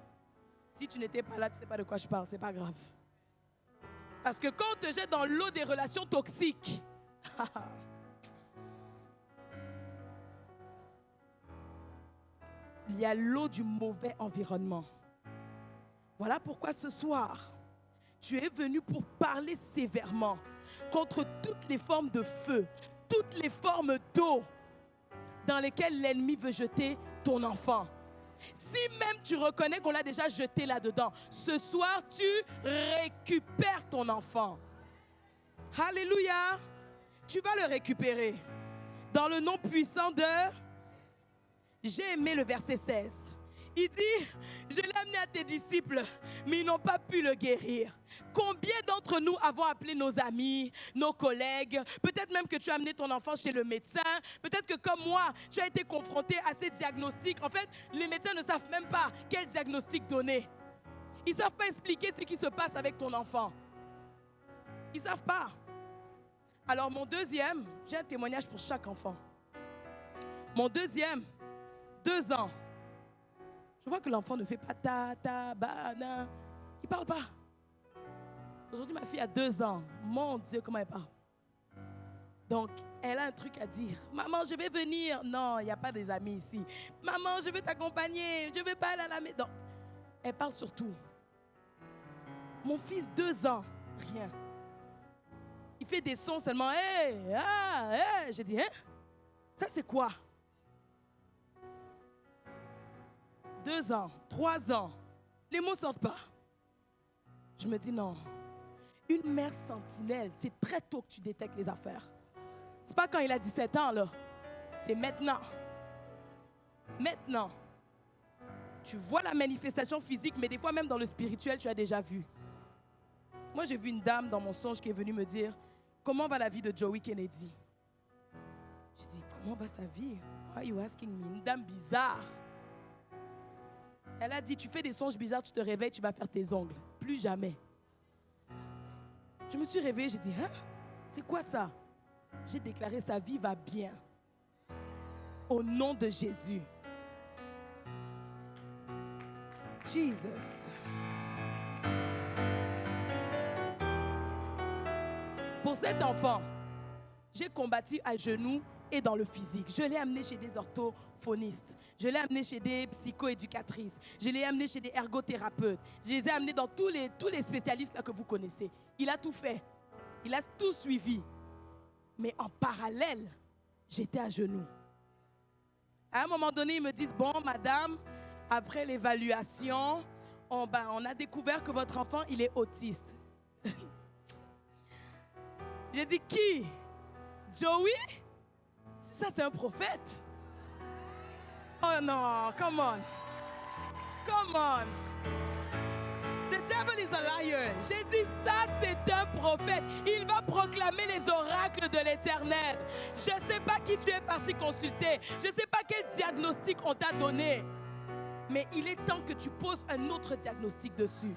Si tu n'étais pas là, tu ne sais pas de quoi je parle, c'est pas grave. Parce que quand on te jette dans l'eau des relations toxiques, il y a l'eau du mauvais environnement. Voilà pourquoi ce soir, tu es venu pour parler sévèrement contre toutes les formes de feu, toutes les formes d'eau dans lesquelles l'ennemi veut jeter ton enfant. Si même tu reconnais qu'on l'a déjà jeté là-dedans, ce soir, tu récupères ton enfant. Alléluia. Tu vas le récupérer. Dans le nom puissant de... J'ai aimé le verset 16. Il dit, je l'ai amené à tes disciples, mais ils n'ont pas pu le guérir. Combien d'entre nous avons appelé nos amis, nos collègues, peut-être même que tu as amené ton enfant chez le médecin, peut-être que comme moi, tu as été confronté à ces diagnostics. En fait, les médecins ne savent même pas quel diagnostic donner. Ils ne savent pas expliquer ce qui se passe avec ton enfant. Ils ne savent pas. Alors mon deuxième, j'ai un témoignage pour chaque enfant. Mon deuxième, 2 ans. Je vois que l'enfant ne fait pas ta, bana. Il ne parle pas. Aujourd'hui, ma fille a 2 ans. Mon Dieu, comment elle parle. Donc, elle a un truc à dire. Maman, je vais venir. Non, il n'y a pas des amis ici. Maman, je vais t'accompagner. Je ne vais pas aller à la maison. Donc, elle parle surtout. Mon fils, 2 ans, rien. Il fait des sons seulement. Hey, ah, hey. J'ai dit, hein? Ça, c'est quoi? 2 ans, 3 ans. Les mots ne sortent pas. Je me dis non. Une mère sentinelle, c'est très tôt que tu détectes les affaires. C'est pas quand il a 17 ans, là. C'est maintenant. Maintenant. Tu vois la manifestation physique, mais des fois même dans le spirituel, tu as déjà vu. Moi, j'ai vu une dame dans mon songe qui est venue me dire « Comment va la vie de Joey Kennedy ?» J'ai dit « Comment va sa vie? Why are you asking me? » Une dame bizarre. Elle a dit « Tu fais des songes bizarres, tu te réveilles, tu vas faire tes ongles. Plus jamais. » Je me suis réveillée, j'ai dit « Hein? C'est quoi ça? » J'ai déclaré « Sa vie va bien. » Au nom de Jésus. Jesus. Pour cet enfant, j'ai combattu à genoux et dans le physique. Je l'ai amené chez des orthophonistes. Je l'ai amené chez des psychoéducatrices. Je l'ai amené chez des ergothérapeutes. Je les ai amenés dans tous les spécialistes là que vous connaissez. Il a tout fait. Il a tout suivi. Mais en parallèle, j'étais à genoux. À un moment donné, ils me disent, bon, madame, après l'évaluation, on a découvert que votre enfant, il est autiste. J'ai dit, qui? Joey? Ça, c'est un prophète. Oh non, come on. Come on. The devil is a liar. J'ai dit, ça, c'est un prophète. Il va proclamer les oracles de l'Éternel. Je ne sais pas qui tu es parti consulter. Je ne sais pas quel diagnostic on t'a donné. Mais il est temps que tu poses un autre diagnostic dessus.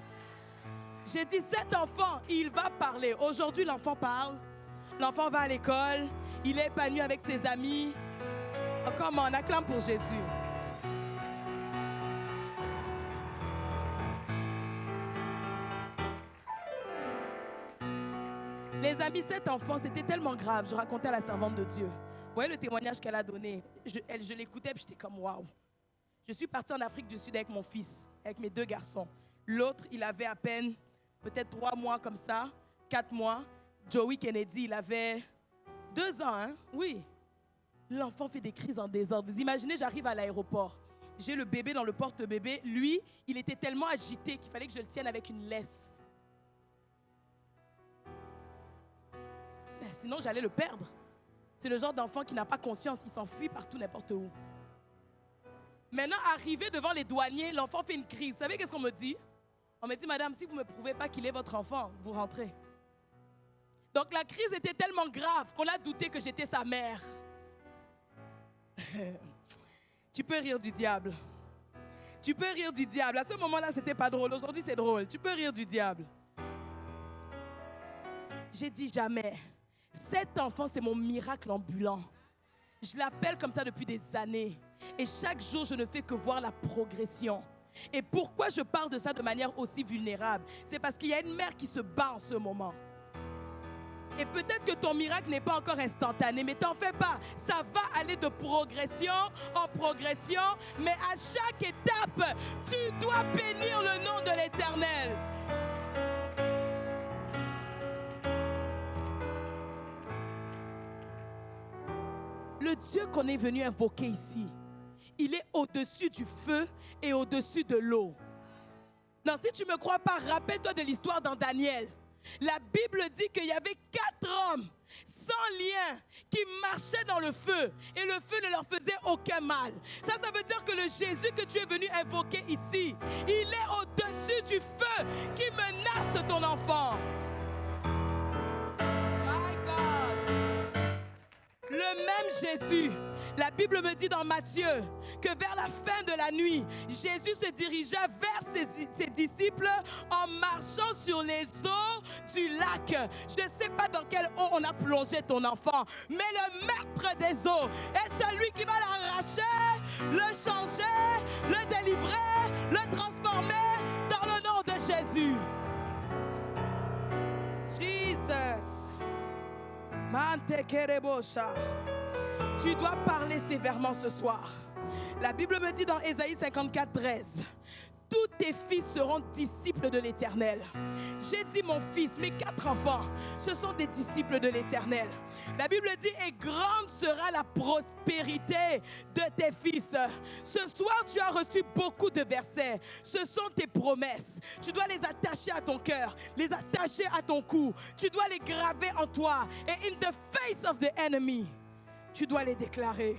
J'ai dit, cet enfant, il va parler. Aujourd'hui, l'enfant parle. L'enfant va à l'école. Il est épanoui avec ses amis. Oh, comment on acclame pour Jésus. Les amis, cet enfant, c'était tellement grave. Je racontais à la servante de Dieu. Vous voyez le témoignage qu'elle a donné. Je l'écoutais et j'étais comme waouh. Je suis partie en Afrique du Sud avec mon fils, avec mes 2 garçons. L'autre, il avait à peine peut-être 3 mois comme ça, 4 mois. Joey Kennedy, il avait 2 ans, hein? Oui. L'enfant fait des crises en désordre. Vous imaginez, j'arrive à l'aéroport. J'ai le bébé dans le porte-bébé. Lui, il était tellement agité qu'il fallait que je le tienne avec une laisse. Sinon, j'allais le perdre. C'est le genre d'enfant qui n'a pas conscience. Il s'enfuit partout, n'importe où. Maintenant, arrivé devant les douaniers, l'enfant fait une crise. Vous savez qu'est-ce qu'on me dit? On me dit, madame, si vous ne me prouvez pas qu'il est votre enfant, vous rentrez. Donc la crise était tellement grave qu'on a douté que j'étais sa mère. Tu peux rire du diable. Tu peux rire du diable. À ce moment-là, c'était pas drôle. Aujourd'hui, c'est drôle. Tu peux rire du diable. J'ai dit jamais. Cet enfant, c'est mon miracle ambulant. Je l'appelle comme ça depuis des années. Et chaque jour, je ne fais que voir la progression. Et pourquoi je parle de ça de manière aussi vulnérable? C'est parce qu'il y a une mère qui se bat en ce moment. Et peut-être que ton miracle n'est pas encore instantané, mais t'en fais pas. Ça va aller de progression en progression, mais à chaque étape, tu dois bénir le nom de l'Éternel. Le Dieu qu'on est venu invoquer ici, il est au-dessus du feu et au-dessus de l'eau. Non, si tu ne me crois pas, rappelle-toi de l'histoire dans Daniel. La Bible dit qu'il y avait 4 hommes sans lien qui marchaient dans le feu et le feu ne leur faisait aucun mal. Ça veut dire que le Jésus que tu es venu invoquer ici, il est au-dessus du feu qui menace ton enfant. My God. Le même Jésus, la Bible me dit dans Matthieu que vers la fin de la nuit, Jésus se dirigea vers ses disciples en marchant sur les eaux du lac. Je ne sais pas dans quelle eau on a plongé ton enfant, mais le maître des eaux est celui qui va l'arracher, le changer, le délivrer, le transformer dans le nom de Jésus. Jesus. Tu dois parler sévèrement ce soir. La Bible me dit dans Ésaïe 54, 13, tous tes fils seront disciples de l'Éternel. J'ai dit mon fils, mes 4 enfants, ce sont des disciples de l'Éternel. La Bible dit, et grande sera la prospérité de tes fils. Ce soir, tu as reçu beaucoup de versets. Ce sont tes promesses. Tu dois les attacher à ton cœur, les attacher à ton cou. Tu dois les graver en toi. Et in the face of the enemy, tu dois les déclarer.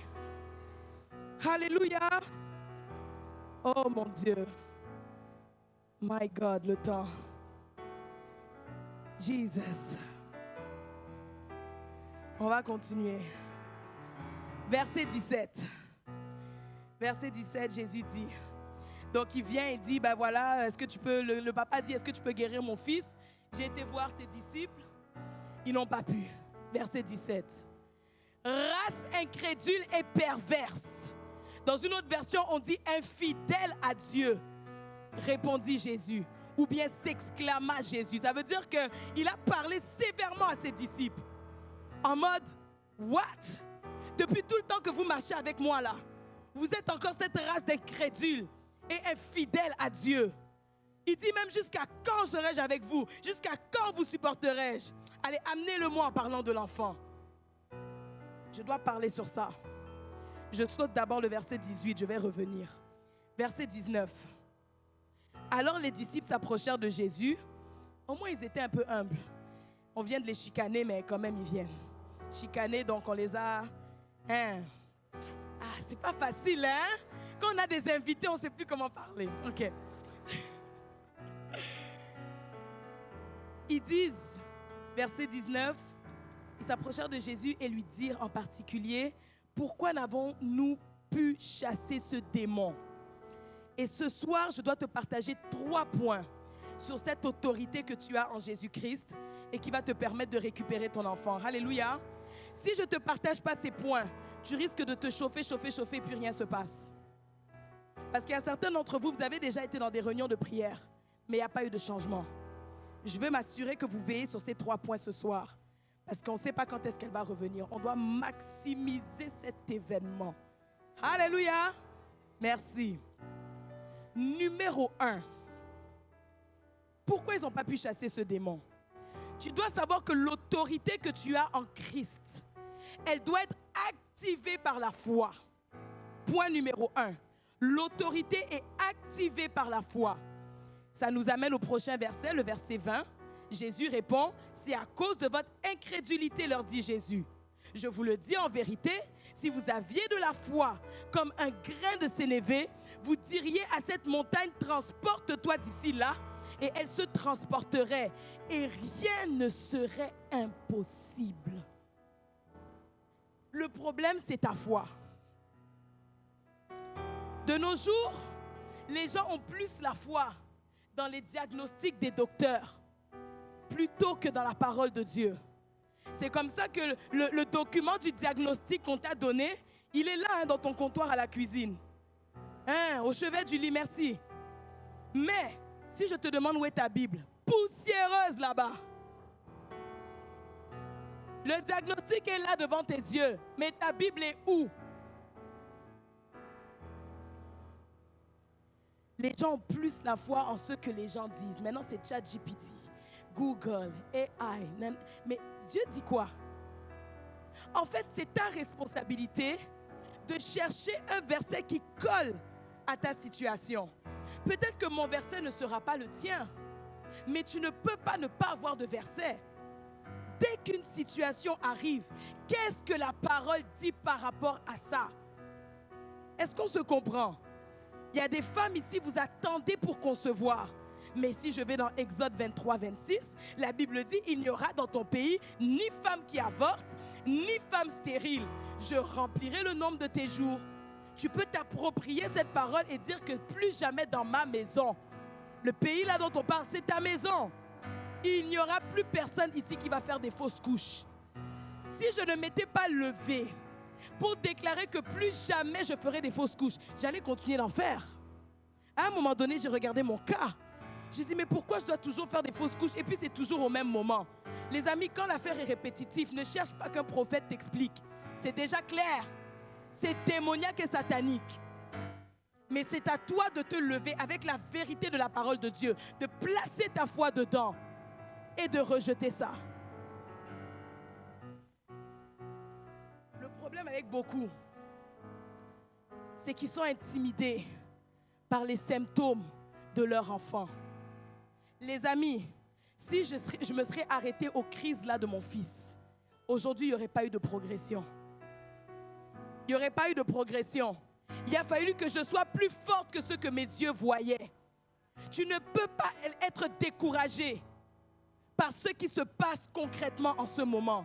Alléluia. Oh mon Dieu. My God, le temps. Jesus. On va continuer. Verset 17. Verset 17, Jésus dit. Donc il vient et dit, ben voilà, est-ce que tu peux, le papa dit, est-ce que tu peux guérir mon fils? J'ai été voir tes disciples. Ils n'ont pas pu. Verset 17. Race incrédule et perverse. Dans une autre version, on dit infidèle à Dieu, répondit Jésus. Ou bien s'exclama Jésus. Ça veut dire qu'il a parlé sévèrement à ses disciples. En mode, what? Depuis tout le temps que vous marchez avec moi là, vous êtes encore cette race d'incrédules et infidèles à Dieu. Il dit même, jusqu'à quand serai-je avec vous? Jusqu'à quand vous supporterai-je? Allez, amenez-le-moi en parlant de l'enfant. Je dois parler sur ça. Je saute d'abord le verset 18, je vais revenir. Verset 19. Alors les disciples s'approchèrent de Jésus. Au moins, ils étaient un peu humbles. On vient de les chicaner, mais quand même, ils viennent. Chicaner, donc on les a... c'est pas facile, hein? Quand on a des invités, on ne sait plus comment parler. OK. Ils disent, verset 19, ils s'approchèrent de Jésus et lui dirent en particulier, pourquoi n'avons-nous pu chasser ce démon? Et ce soir, je dois te partager 3 points sur cette autorité que tu as en Jésus-Christ et qui va te permettre de récupérer ton enfant. Alléluia. Si je ne te partage pas ces points, tu risques de te chauffer, et puis rien ne se passe. Parce qu'il y a certains d'entre vous, vous avez déjà été dans des réunions de prière, mais il n'y a pas eu de changement. Je veux m'assurer que vous veillez sur ces 3 points ce soir. Parce qu'on ne sait pas quand est-ce qu'elle va revenir. On doit maximiser cet événement. Alléluia. Merci. Numéro 1. Pourquoi ils n'ont pas pu chasser ce démon? Tu dois savoir que l'autorité que tu as en Christ, elle doit être activée par la foi. Point numéro 1. L'autorité est activée par la foi. Ça nous amène au prochain verset, le verset 20. Jésus répond, c'est à cause de votre incrédulité, leur dit Jésus. Je vous le dis en vérité, si vous aviez de la foi comme un grain de sénévé, vous diriez à cette montagne, transporte-toi d'ici là, et elle se transporterait, et rien ne serait impossible. Le problème, c'est ta foi. De nos jours, les gens ont plus la foi dans les diagnostics des docteurs plutôt que dans la parole de Dieu. C'est comme ça que le document du diagnostic qu'on t'a donné, il est là dans ton comptoir à la cuisine. Au chevet du lit, merci. Mais, si je te demande où est ta Bible, poussiéreuse là-bas. Le diagnostic est là devant tes yeux, mais ta Bible est où? Les gens ont plus la foi en ce que les gens disent. Maintenant, c'est ChatGPT, Google, AI. Mais Dieu dit quoi? En fait, c'est ta responsabilité de chercher un verset qui colle à ta situation. Peut-être que mon verset ne sera pas le tien, mais tu ne peux pas ne pas avoir de verset. Dès qu'une situation arrive, qu'est-ce que la parole dit par rapport à ça? Est-ce qu'on se comprend? Il y a des femmes ici, vous attendez pour concevoir. Mais si je vais dans Exode 23, 26, la Bible dit, il n'y aura dans ton pays ni femme qui avorte, ni femme stérile. Je remplirai le nombre de tes jours. Tu peux t'approprier cette parole et dire que plus jamais dans ma maison. Le pays là dont on parle, c'est ta maison. Il n'y aura plus personne ici qui va faire des fausses couches. Si je ne m'étais pas levée pour déclarer que plus jamais je ferai des fausses couches, j'allais continuer d'en faire. À un moment donné, j'ai regardé mon cas. J'ai dit, mais pourquoi je dois toujours faire des fausses couches? Et puis c'est toujours au même moment. Les amis, quand l'affaire est répétitive, ne cherche pas qu'un prophète t'explique. C'est déjà clair. C'est démoniaque et satanique. Mais c'est à toi de te lever avec la vérité de la parole de Dieu, de placer ta foi dedans et de rejeter ça. Le problème avec beaucoup, c'est qu'ils sont intimidés par les symptômes de leur enfant. Les amis, si je me serais arrêtée aux crises là de mon fils, aujourd'hui, il n'y aurait pas eu de progression. Il n'y aurait pas eu de progression. Il a fallu que je sois plus forte que ce que mes yeux voyaient. Tu ne peux pas être découragé par ce qui se passe concrètement en ce moment.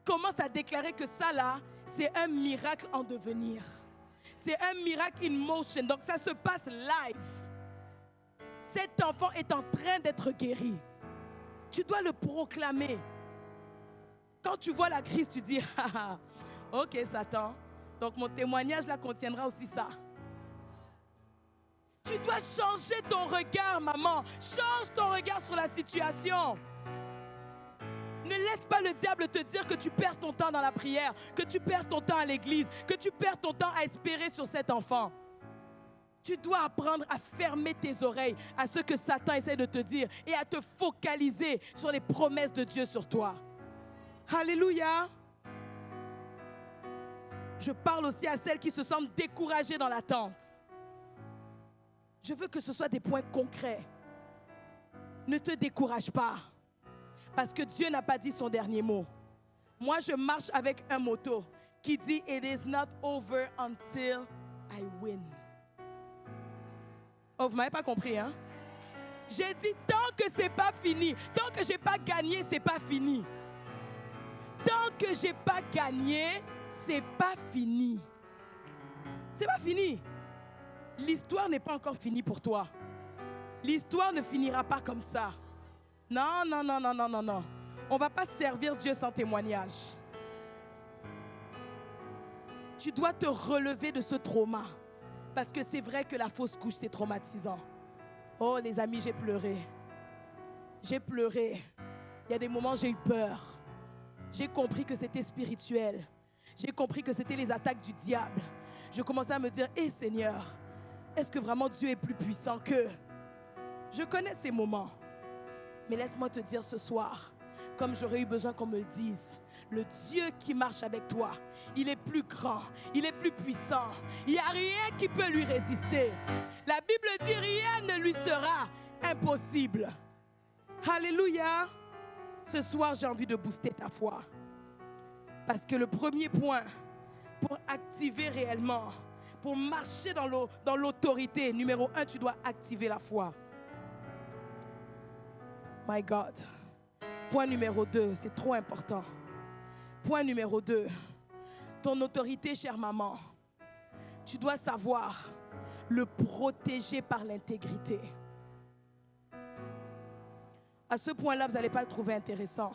Commence à déclarer que ça là, c'est un miracle en devenir. C'est un miracle in motion. Donc ça se passe live. Cet enfant est en train d'être guéri. Tu dois le proclamer. Quand tu vois la crise, tu dis, ah, ok Satan, donc mon témoignage là contiendra aussi ça. Tu dois changer ton regard, maman. Change ton regard sur la situation. Ne laisse pas le diable te dire que tu perds ton temps dans la prière, que tu perds ton temps à l'église, que tu perds ton temps à espérer sur cet enfant. Tu dois apprendre à fermer tes oreilles à ce que Satan essaie de te dire et à te focaliser sur les promesses de Dieu sur toi. Alléluia. Je parle aussi à celles qui se sentent découragées dans l'attente. Je veux que ce soit des points concrets. Ne te décourage pas. Parce que Dieu n'a pas dit son dernier mot. Moi, je marche avec un motto qui dit « It is not over until I win ». Oh, vous ne m'avez pas compris, hein? J'ai dit tant que ce n'est pas fini, tant que je n'ai pas gagné, ce n'est pas fini. Tant que je n'ai pas gagné, ce n'est pas fini. Ce n'est pas fini. L'histoire n'est pas encore finie pour toi. L'histoire ne finira pas comme ça. Non, non, non, non, non, non, non. On ne va pas servir Dieu sans témoignage. Tu dois te relever de ce trauma. Parce que c'est vrai que la fausse couche, c'est traumatisant. Oh, les amis, j'ai pleuré. J'ai pleuré. Il y a des moments, j'ai eu peur. J'ai compris que c'était spirituel. J'ai compris que c'était les attaques du diable. Je commençais à me dire, hé Seigneur, est-ce que vraiment Dieu est plus puissant que... Je connais ces moments. Mais laisse-moi te dire ce soir, comme j'aurais eu besoin qu'on me le dise, le Dieu qui marche avec toi, il est plus grand, il est plus puissant. Il n'y a rien qui peut lui résister. La Bible dit rien ne lui sera impossible. Alléluia. Ce soir, j'ai envie de booster ta foi. Parce que le premier point pour activer réellement, pour marcher dans l'autorité, numéro 1, tu dois activer la foi. My God. Point numéro 2, c'est trop important. Point numéro 2, ton autorité, chère maman, tu dois savoir le protéger par l'intégrité. À ce point-là, vous n'allez pas le trouver intéressant.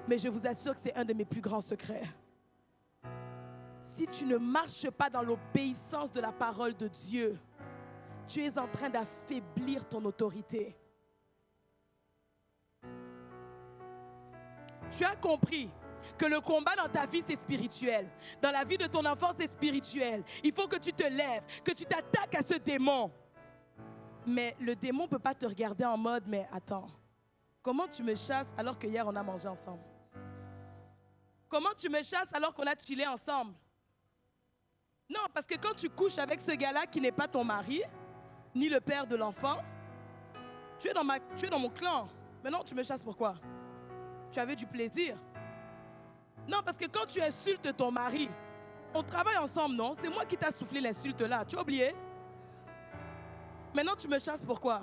Mais je vous assure que c'est un de mes plus grands secrets. Si tu ne marches pas dans l'obéissance de la parole de Dieu, tu es en train d'affaiblir ton autorité. Tu as compris que le combat dans ta vie, c'est spirituel. Dans la vie de ton enfant, c'est spirituel. Il faut que tu te lèves, que tu t'attaques à ce démon. Mais le démon ne peut pas te regarder en mode, mais attends, comment tu me chasses alors que hier on a mangé ensemble? Comment tu me chasses alors qu'on a chillé ensemble? Non, parce que quand tu couches avec ce gars-là qui n'est pas ton mari, ni le père de l'enfant, tu es dans mon clan. Maintenant, tu me chasses pourquoi? Tu avais du plaisir. Non, parce que quand tu insultes ton mari, on travaille ensemble, non? C'est moi qui t'ai soufflé l'insulte là. Tu as oublié? Maintenant, tu me chasses pourquoi?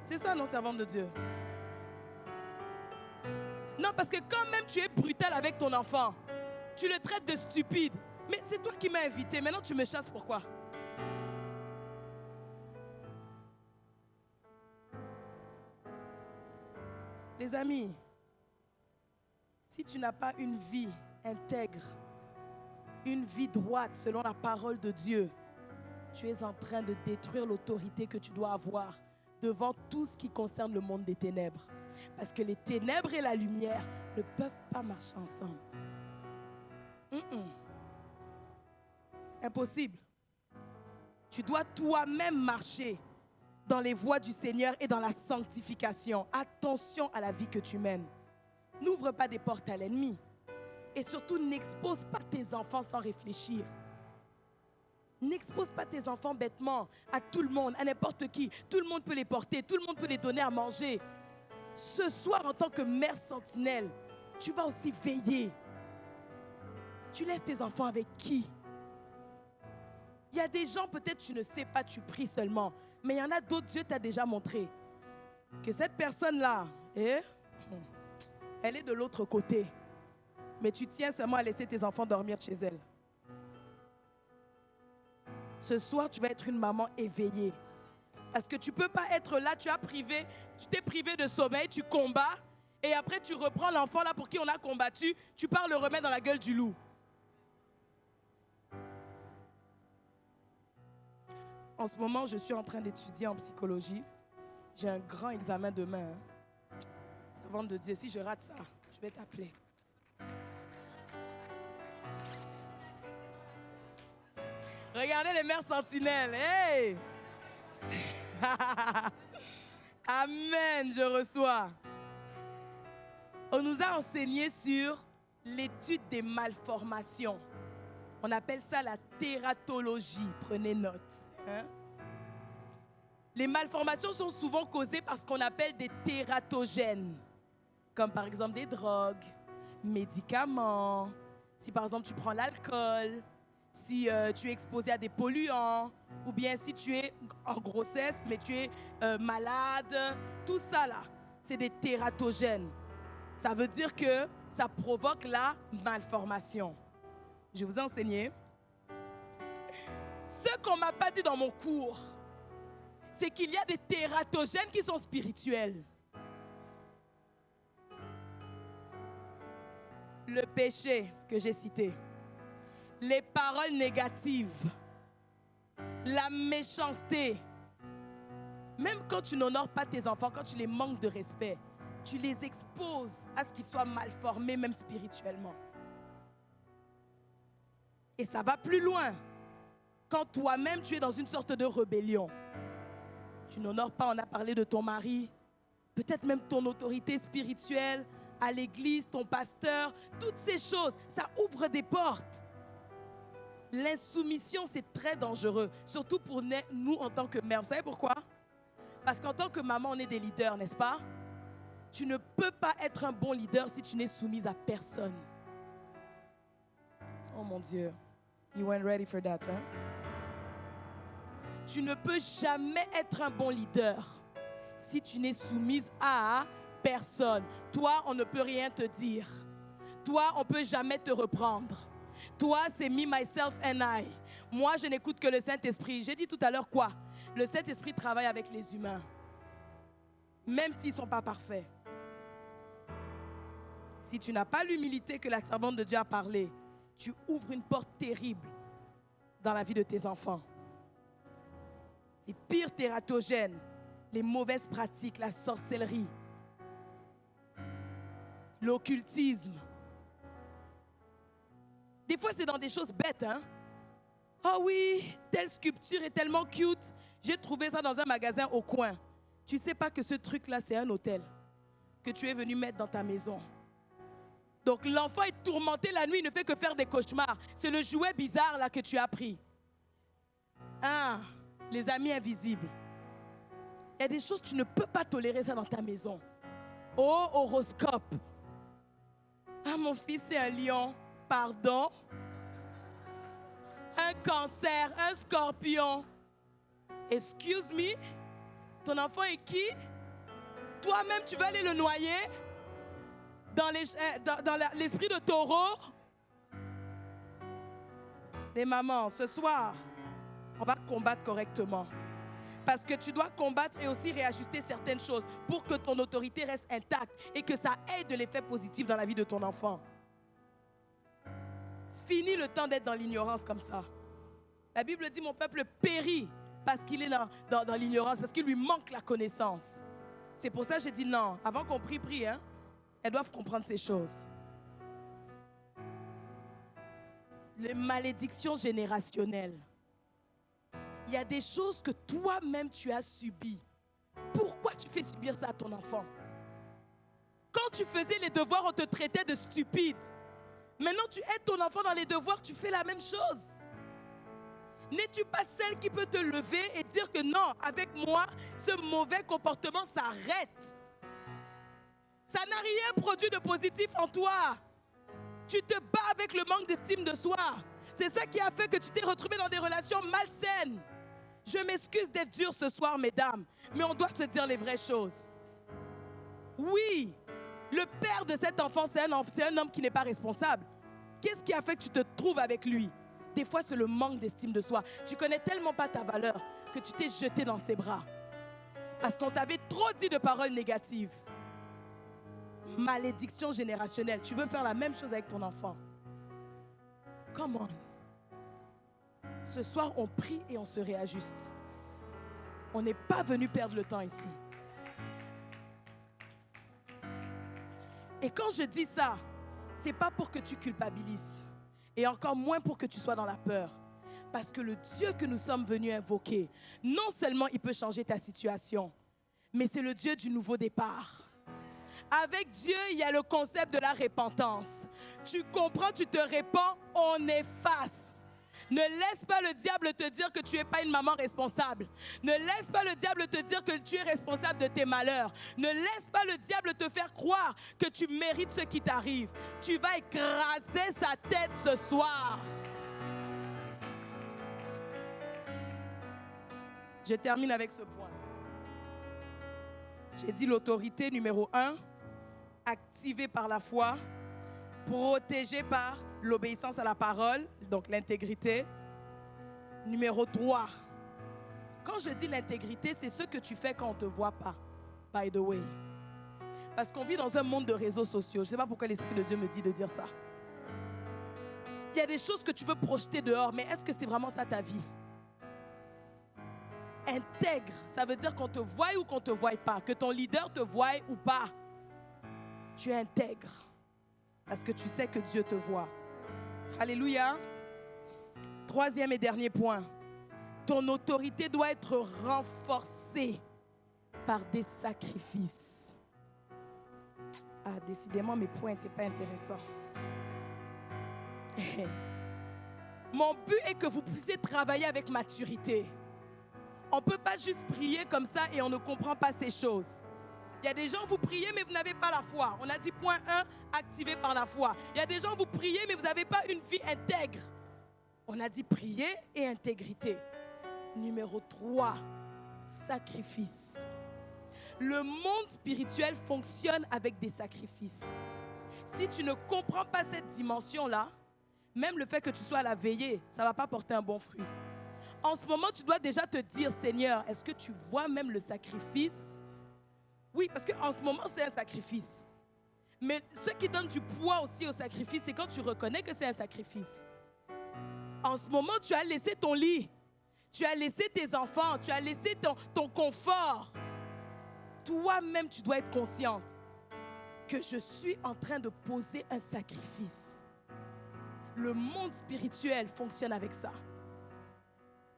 C'est ça, non, servante de Dieu? Non, parce que quand même tu es brutal avec ton enfant, tu le traites de stupide. Mais c'est toi qui m'as invité. Maintenant, tu me chasses pourquoi? Les amis, si tu n'as pas une vie intègre, une vie droite selon la parole de Dieu, tu es en train de détruire l'autorité que tu dois avoir devant tout ce qui concerne le monde des ténèbres. Parce que les ténèbres et la lumière ne peuvent pas marcher ensemble. C'est impossible. Tu dois toi-même marcher dans les voies du Seigneur et dans la sanctification. Attention à la vie que tu mènes. N'ouvre pas des portes à l'ennemi. Et surtout, n'expose pas tes enfants sans réfléchir. N'expose pas tes enfants bêtement à tout le monde, à n'importe qui. Tout le monde peut les porter, tout le monde peut les donner à manger. Ce soir, en tant que mère sentinelle, tu vas aussi veiller. Tu laisses tes enfants avec qui? Il y a des gens, peut-être tu ne sais pas, tu pries seulement. Mais il y en a d'autres, Dieu t'a déjà montré que cette personne-là, elle est de l'autre côté. Mais tu tiens seulement à laisser tes enfants dormir chez elle. Ce soir, tu vas être une maman éveillée. Parce que tu ne peux pas être là, tu t'es privé de sommeil, tu combats. Et après, tu reprends l'enfant là pour qui on a combattu. Tu pars le remettre dans la gueule du loup. En ce moment, je suis en train d'étudier en psychologie. J'ai un grand examen demain. Servante de Dieu, si je rate ça, je vais t'appeler. Regardez les mères sentinelles. Hey! Amen, je reçois. On nous a enseigné sur l'étude des malformations. On appelle ça la tératologie. Prenez note. Les malformations sont souvent causées par ce qu'on appelle des tératogènes, comme par exemple des drogues, médicaments, si par exemple tu prends l'alcool, si tu es exposé à des polluants, ou bien si tu es en grossesse, mais tu es malade, tout ça là, c'est des tératogènes. Ça veut dire que ça provoque la malformation. Je vous ai enseigné. Ce qu'on ne m'a pas dit dans mon cours, c'est qu'il y a des tératogènes qui sont spirituels. Le péché que j'ai cité, les paroles négatives, la méchanceté. Même quand tu n'honores pas tes enfants, quand tu les manques de respect, tu les exposes à ce qu'ils soient mal formés, même spirituellement. Et ça va plus loin. Quand toi-même tu es dans une sorte de rébellion, tu n'honores pas, on a parlé de ton mari, peut-être même ton autorité spirituelle, à l'église, ton pasteur, toutes ces choses, ça ouvre des portes. L'insoumission, c'est très dangereux, surtout pour nous en tant que mères. Vous savez pourquoi? Parce qu'en tant que maman, on est des leaders, n'est-ce pas? Tu ne peux pas être un bon leader si tu n'es soumise à personne. Oh mon Dieu, you weren't ready for that, hein? Tu ne peux jamais être un bon leader si tu n'es soumise à personne. Toi, on ne peut rien te dire. Toi, on ne peut jamais te reprendre. Toi, c'est me, myself and I. Moi, je n'écoute que le Saint-Esprit. J'ai dit tout à l'heure quoi? Le Saint-Esprit travaille avec les humains. Même s'ils ne sont pas parfaits. Si tu n'as pas l'humilité que la servante de Dieu a parlé, tu ouvres une porte terrible dans la vie de tes enfants. Les pires tératogènes, les mauvaises pratiques, la sorcellerie, l'occultisme. Des fois, c'est dans des choses bêtes, hein? Oh oui, telle sculpture est tellement cute. J'ai trouvé ça dans un magasin au coin. Tu ne sais pas que ce truc-là, c'est un hôtel que tu es venu mettre dans ta maison. Donc l'enfant est tourmenté la nuit, il ne fait que faire des cauchemars. C'est le jouet bizarre là que tu as pris. Ah, les amis invisibles. Il y a des choses, tu ne peux pas tolérer ça dans ta maison. Oh, horoscope. Ah, mon fils, c'est un lion. Pardon. Un cancer, un scorpion. Excuse me. Ton enfant est qui? Toi-même, tu vas aller le noyer dans l'esprit de taureau. Les mamans, ce soir, on va combattre correctement. Parce que tu dois combattre et aussi réajuster certaines choses pour que ton autorité reste intacte et que ça aide l'effet positif dans la vie de ton enfant. Finis le temps d'être dans l'ignorance comme ça. La Bible dit, mon peuple périt parce qu'il est dans l'ignorance, parce qu'il lui manque la connaissance. C'est pour ça que j'ai dit non, avant qu'on prie, hein, elles doivent comprendre ces choses. Les malédictions générationnelles. Il y a des choses que toi-même tu as subies. Pourquoi tu fais subir ça à ton enfant? Quand tu faisais les devoirs, on te traitait de stupide. Maintenant, tu aides ton enfant dans les devoirs, tu fais la même chose. N'es-tu pas celle qui peut te lever et dire que non, avec moi, ce mauvais comportement s'arrête? Ça n'a rien produit de positif en toi. Tu te bats avec le manque d'estime de soi. C'est ça qui a fait que tu t'es retrouvé dans des relations malsaines. Je m'excuse d'être dure ce soir, mesdames, mais on doit se dire les vraies choses. Oui, le père de cet enfant, c'est un homme qui n'est pas responsable. Qu'est-ce qui a fait que tu te trouves avec lui? Des fois, c'est le manque d'estime de soi. Tu connais tellement pas ta valeur que tu t'es jeté dans ses bras. Parce qu'on t'avait trop dit de paroles négatives. Malédiction générationnelle. Tu veux faire la même chose avec ton enfant. Come on. Ce soir, on prie et on se réajuste. On n'est pas venu perdre le temps ici. Et quand je dis ça, ce n'est pas pour que tu culpabilises. Et encore moins pour que tu sois dans la peur. Parce que le Dieu que nous sommes venus invoquer, non seulement il peut changer ta situation, mais c'est le Dieu du nouveau départ. Avec Dieu, il y a le concept de la repentance. Tu comprends, tu te répands, on efface. Ne laisse pas le diable te dire que tu n'es pas une maman responsable. Ne laisse pas le diable te dire que tu es responsable de tes malheurs. Ne laisse pas le diable te faire croire que tu mérites ce qui t'arrive. Tu vas écraser sa tête ce soir. Je termine avec ce point. J'ai dit l'autorité numéro 1, activée par la foi, protégée par l'obéissance à la parole, donc l'intégrité. Numéro 3, quand je dis l'intégrité, c'est ce que tu fais quand on ne te voit pas, by the way. Parce qu'on vit dans un monde de réseaux sociaux. Je ne sais pas pourquoi l'Esprit de Dieu me dit de dire ça. Il y a des choses que tu veux projeter dehors, mais est-ce que c'est vraiment ça ta vie? Intègre, ça veut dire qu'on te voie ou qu'on ne te voie pas, que ton leader te voie ou pas. Tu es intègre parce que tu sais que Dieu te voit. Alléluia. Troisième et dernier point. Ton autorité doit être renforcée par des sacrifices. Ah, décidément, mes points n'étaient pas intéressants. Mon but est que vous puissiez travailler avec maturité. On ne peut pas juste prier comme ça et on ne comprend pas ces choses. Il y a des gens, vous priez, mais vous n'avez pas la foi. On a dit point 1, activé par la foi. Il y a des gens, vous priez, mais vous n'avez pas une vie intègre. On a dit prier et intégrité. Numéro 3, sacrifice. Le monde spirituel fonctionne avec des sacrifices. Si tu ne comprends pas cette dimension-là, même le fait que tu sois à la veillée, ça ne va pas porter un bon fruit. En ce moment, tu dois déjà te dire, Seigneur, est-ce que tu vois même le sacrifice? Oui, parce qu'en ce moment, c'est un sacrifice. Mais ce qui donne du poids aussi au sacrifice, c'est quand tu reconnais que c'est un sacrifice. En ce moment, tu as laissé ton lit. Tu as laissé tes enfants. Tu as laissé ton confort. Toi-même, tu dois être consciente que je suis en train de poser un sacrifice. Le monde spirituel fonctionne avec ça.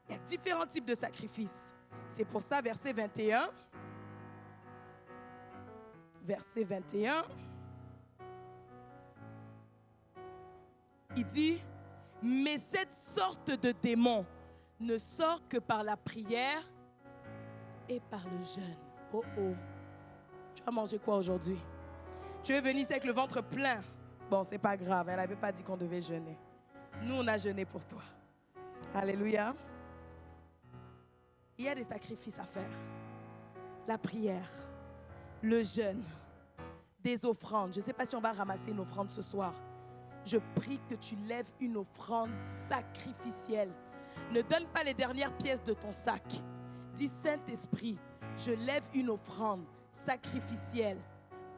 Il y a différents types de sacrifices. C'est pour ça, verset 21. Verset 21. Il dit, mais cette sorte de démon ne sort que par la prière et par le jeûne. Oh oh. Tu vas manger quoi aujourd'hui? Tu es venu ici avec le ventre plein. Bon, c'est pas grave, elle n'avait pas dit qu'on devait jeûner. Nous, on a jeûné pour toi. Alléluia. Il y a des sacrifices à faire. La prière, le jeûne, des offrandes. Je ne sais pas si on va ramasser une offrande ce soir. Je prie que tu lèves une offrande sacrificielle. Ne donne pas les dernières pièces de ton sac. Dis, Saint-Esprit, je lève une offrande sacrificielle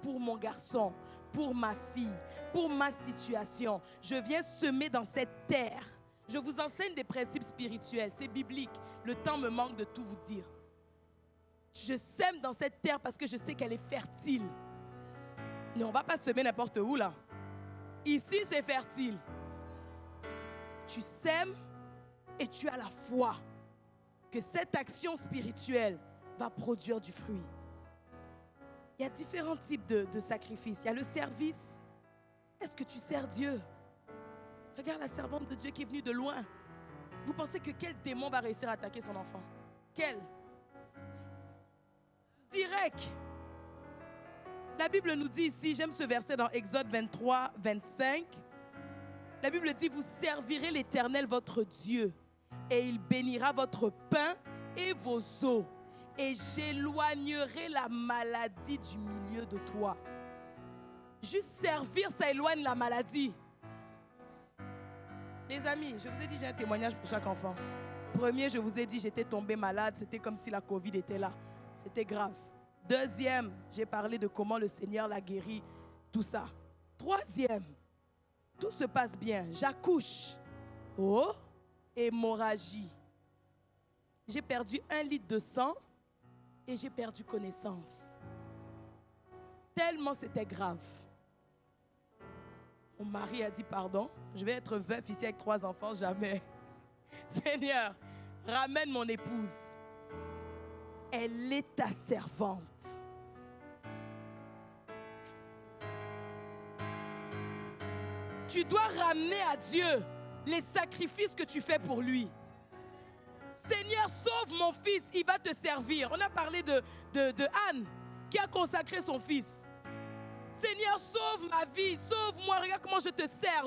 pour mon garçon, pour ma fille, pour ma situation. Je viens semer dans cette terre. Je vous enseigne des principes spirituels, c'est biblique. Le temps me manque de tout vous dire. Je sème dans cette terre parce que je sais qu'elle est fertile. Mais on ne va pas semer n'importe où là. Ici, c'est fertile. Tu sèmes et tu as la foi. que cette action spirituelle va produire du fruit. Il y a différents types de sacrifices. Il y a le service. Est-ce que tu sers Dieu? Regarde la servante de Dieu qui est venue de loin. Vous pensez que quel démon va réussir à attaquer son enfant? Quel? Direct. La Bible nous dit ici, j'aime ce verset dans Exode 23, 25. La Bible dit, vous servirez l'Éternel votre Dieu et il bénira votre pain et vos eaux et j'éloignerai la maladie du milieu de toi. Juste servir, ça éloigne la maladie. Les amis, je vous ai dit, j'ai un témoignage pour chaque enfant. Premier, je vous ai dit, j'étais tombée malade, c'était comme si la Covid était là. C'était grave. Deuxième, j'ai parlé de comment le Seigneur l'a guéri, tout ça. Troisième, tout se passe bien. J'accouche. Oh, hémorragie. J'ai perdu 1 litre de sang et j'ai perdu connaissance. Tellement c'était grave. Mon mari a dit pardon. Je vais être veuf ici avec 3 enfants, jamais. Seigneur, ramène mon épouse. Elle est ta servante. Tu dois ramener à Dieu les sacrifices que tu fais pour lui. Seigneur, sauve mon fils, il va te servir. On a parlé de Anne qui a consacré son fils. Seigneur, sauve ma vie, sauve-moi, regarde comment je te sers,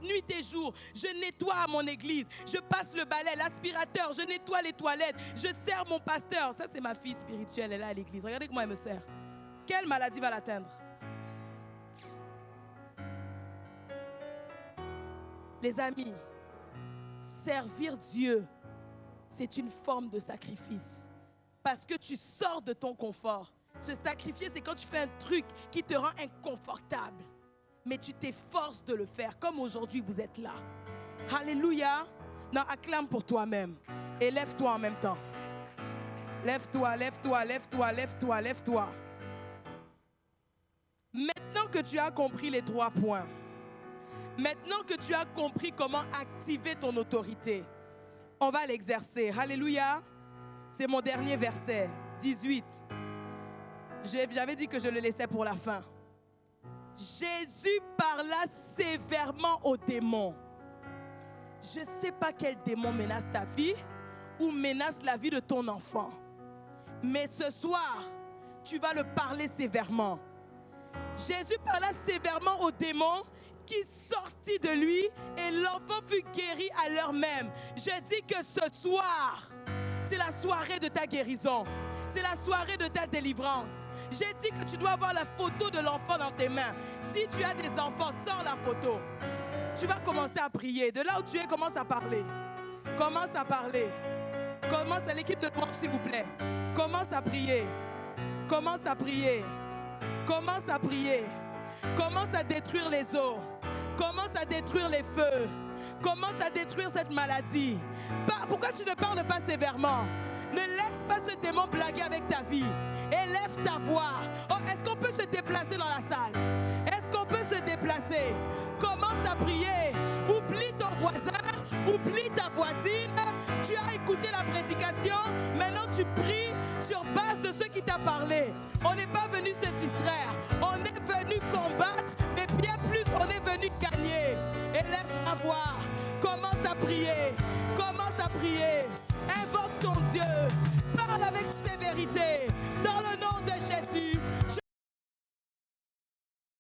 nuit et jour, je nettoie à mon église, je passe le balai, l'aspirateur, je nettoie les toilettes, je sers mon pasteur. Ça, c'est ma fille spirituelle, elle est là à l'église. Regardez comment elle me sert. Quelle maladie va l'atteindre? Les amis, servir Dieu, c'est une forme de sacrifice. Parce que tu sors de ton confort. Se sacrifier, c'est quand tu fais un truc qui te rend inconfortable. Mais tu t'efforces de le faire, comme aujourd'hui vous êtes là. Alléluia. Non, acclame pour toi-même. Et lève-toi en même temps. Lève-toi, lève-toi, lève-toi, lève-toi, lève-toi. Maintenant que tu as compris les 3 points, maintenant que tu as compris comment activer ton autorité, on va l'exercer. Alléluia. C'est mon dernier verset, 18. J'avais dit que je le laissais pour la fin. Jésus parla sévèrement aux démons. Je ne sais pas quel démon menace ta vie ou menace la vie de ton enfant. Mais ce soir, tu vas le parler sévèrement. Jésus parla sévèrement aux démons qui sortit de lui et l'enfant fut guéri à l'heure même. Je dis que ce soir, c'est la soirée de ta guérison. C'est la soirée de ta délivrance. J'ai dit que tu dois avoir la photo de l'enfant dans tes mains. Si tu as des enfants, sors la photo. Tu vas commencer à prier. De là où tu es, commence à parler. Commence à parler. Commence à l'équipe de louange, s'il vous plaît. Commence à prier. Commence à prier. Commence à prier. Commence à détruire les eaux. Commence à détruire les feux. Commence à détruire cette maladie. Pourquoi tu ne parles pas sévèrement? Ne laisse pas ce démon blaguer avec ta vie. Élève ta voix. Oh, est-ce qu'on peut se déplacer dans la salle? Est-ce qu'on peut se déplacer? Commence à prier. Oublie ton voisin. Oublie ta voisine. Tu as écouté la prédication. Maintenant, tu pries sur base de ce qui t'a parlé. On n'est pas venu se distraire. On est venu combattre. Mais bien plus, on est venu gagner. Élève ta voix. Commence à prier. Commence à prier. Invoque ton Dieu. Parle avec sévérité. Dans le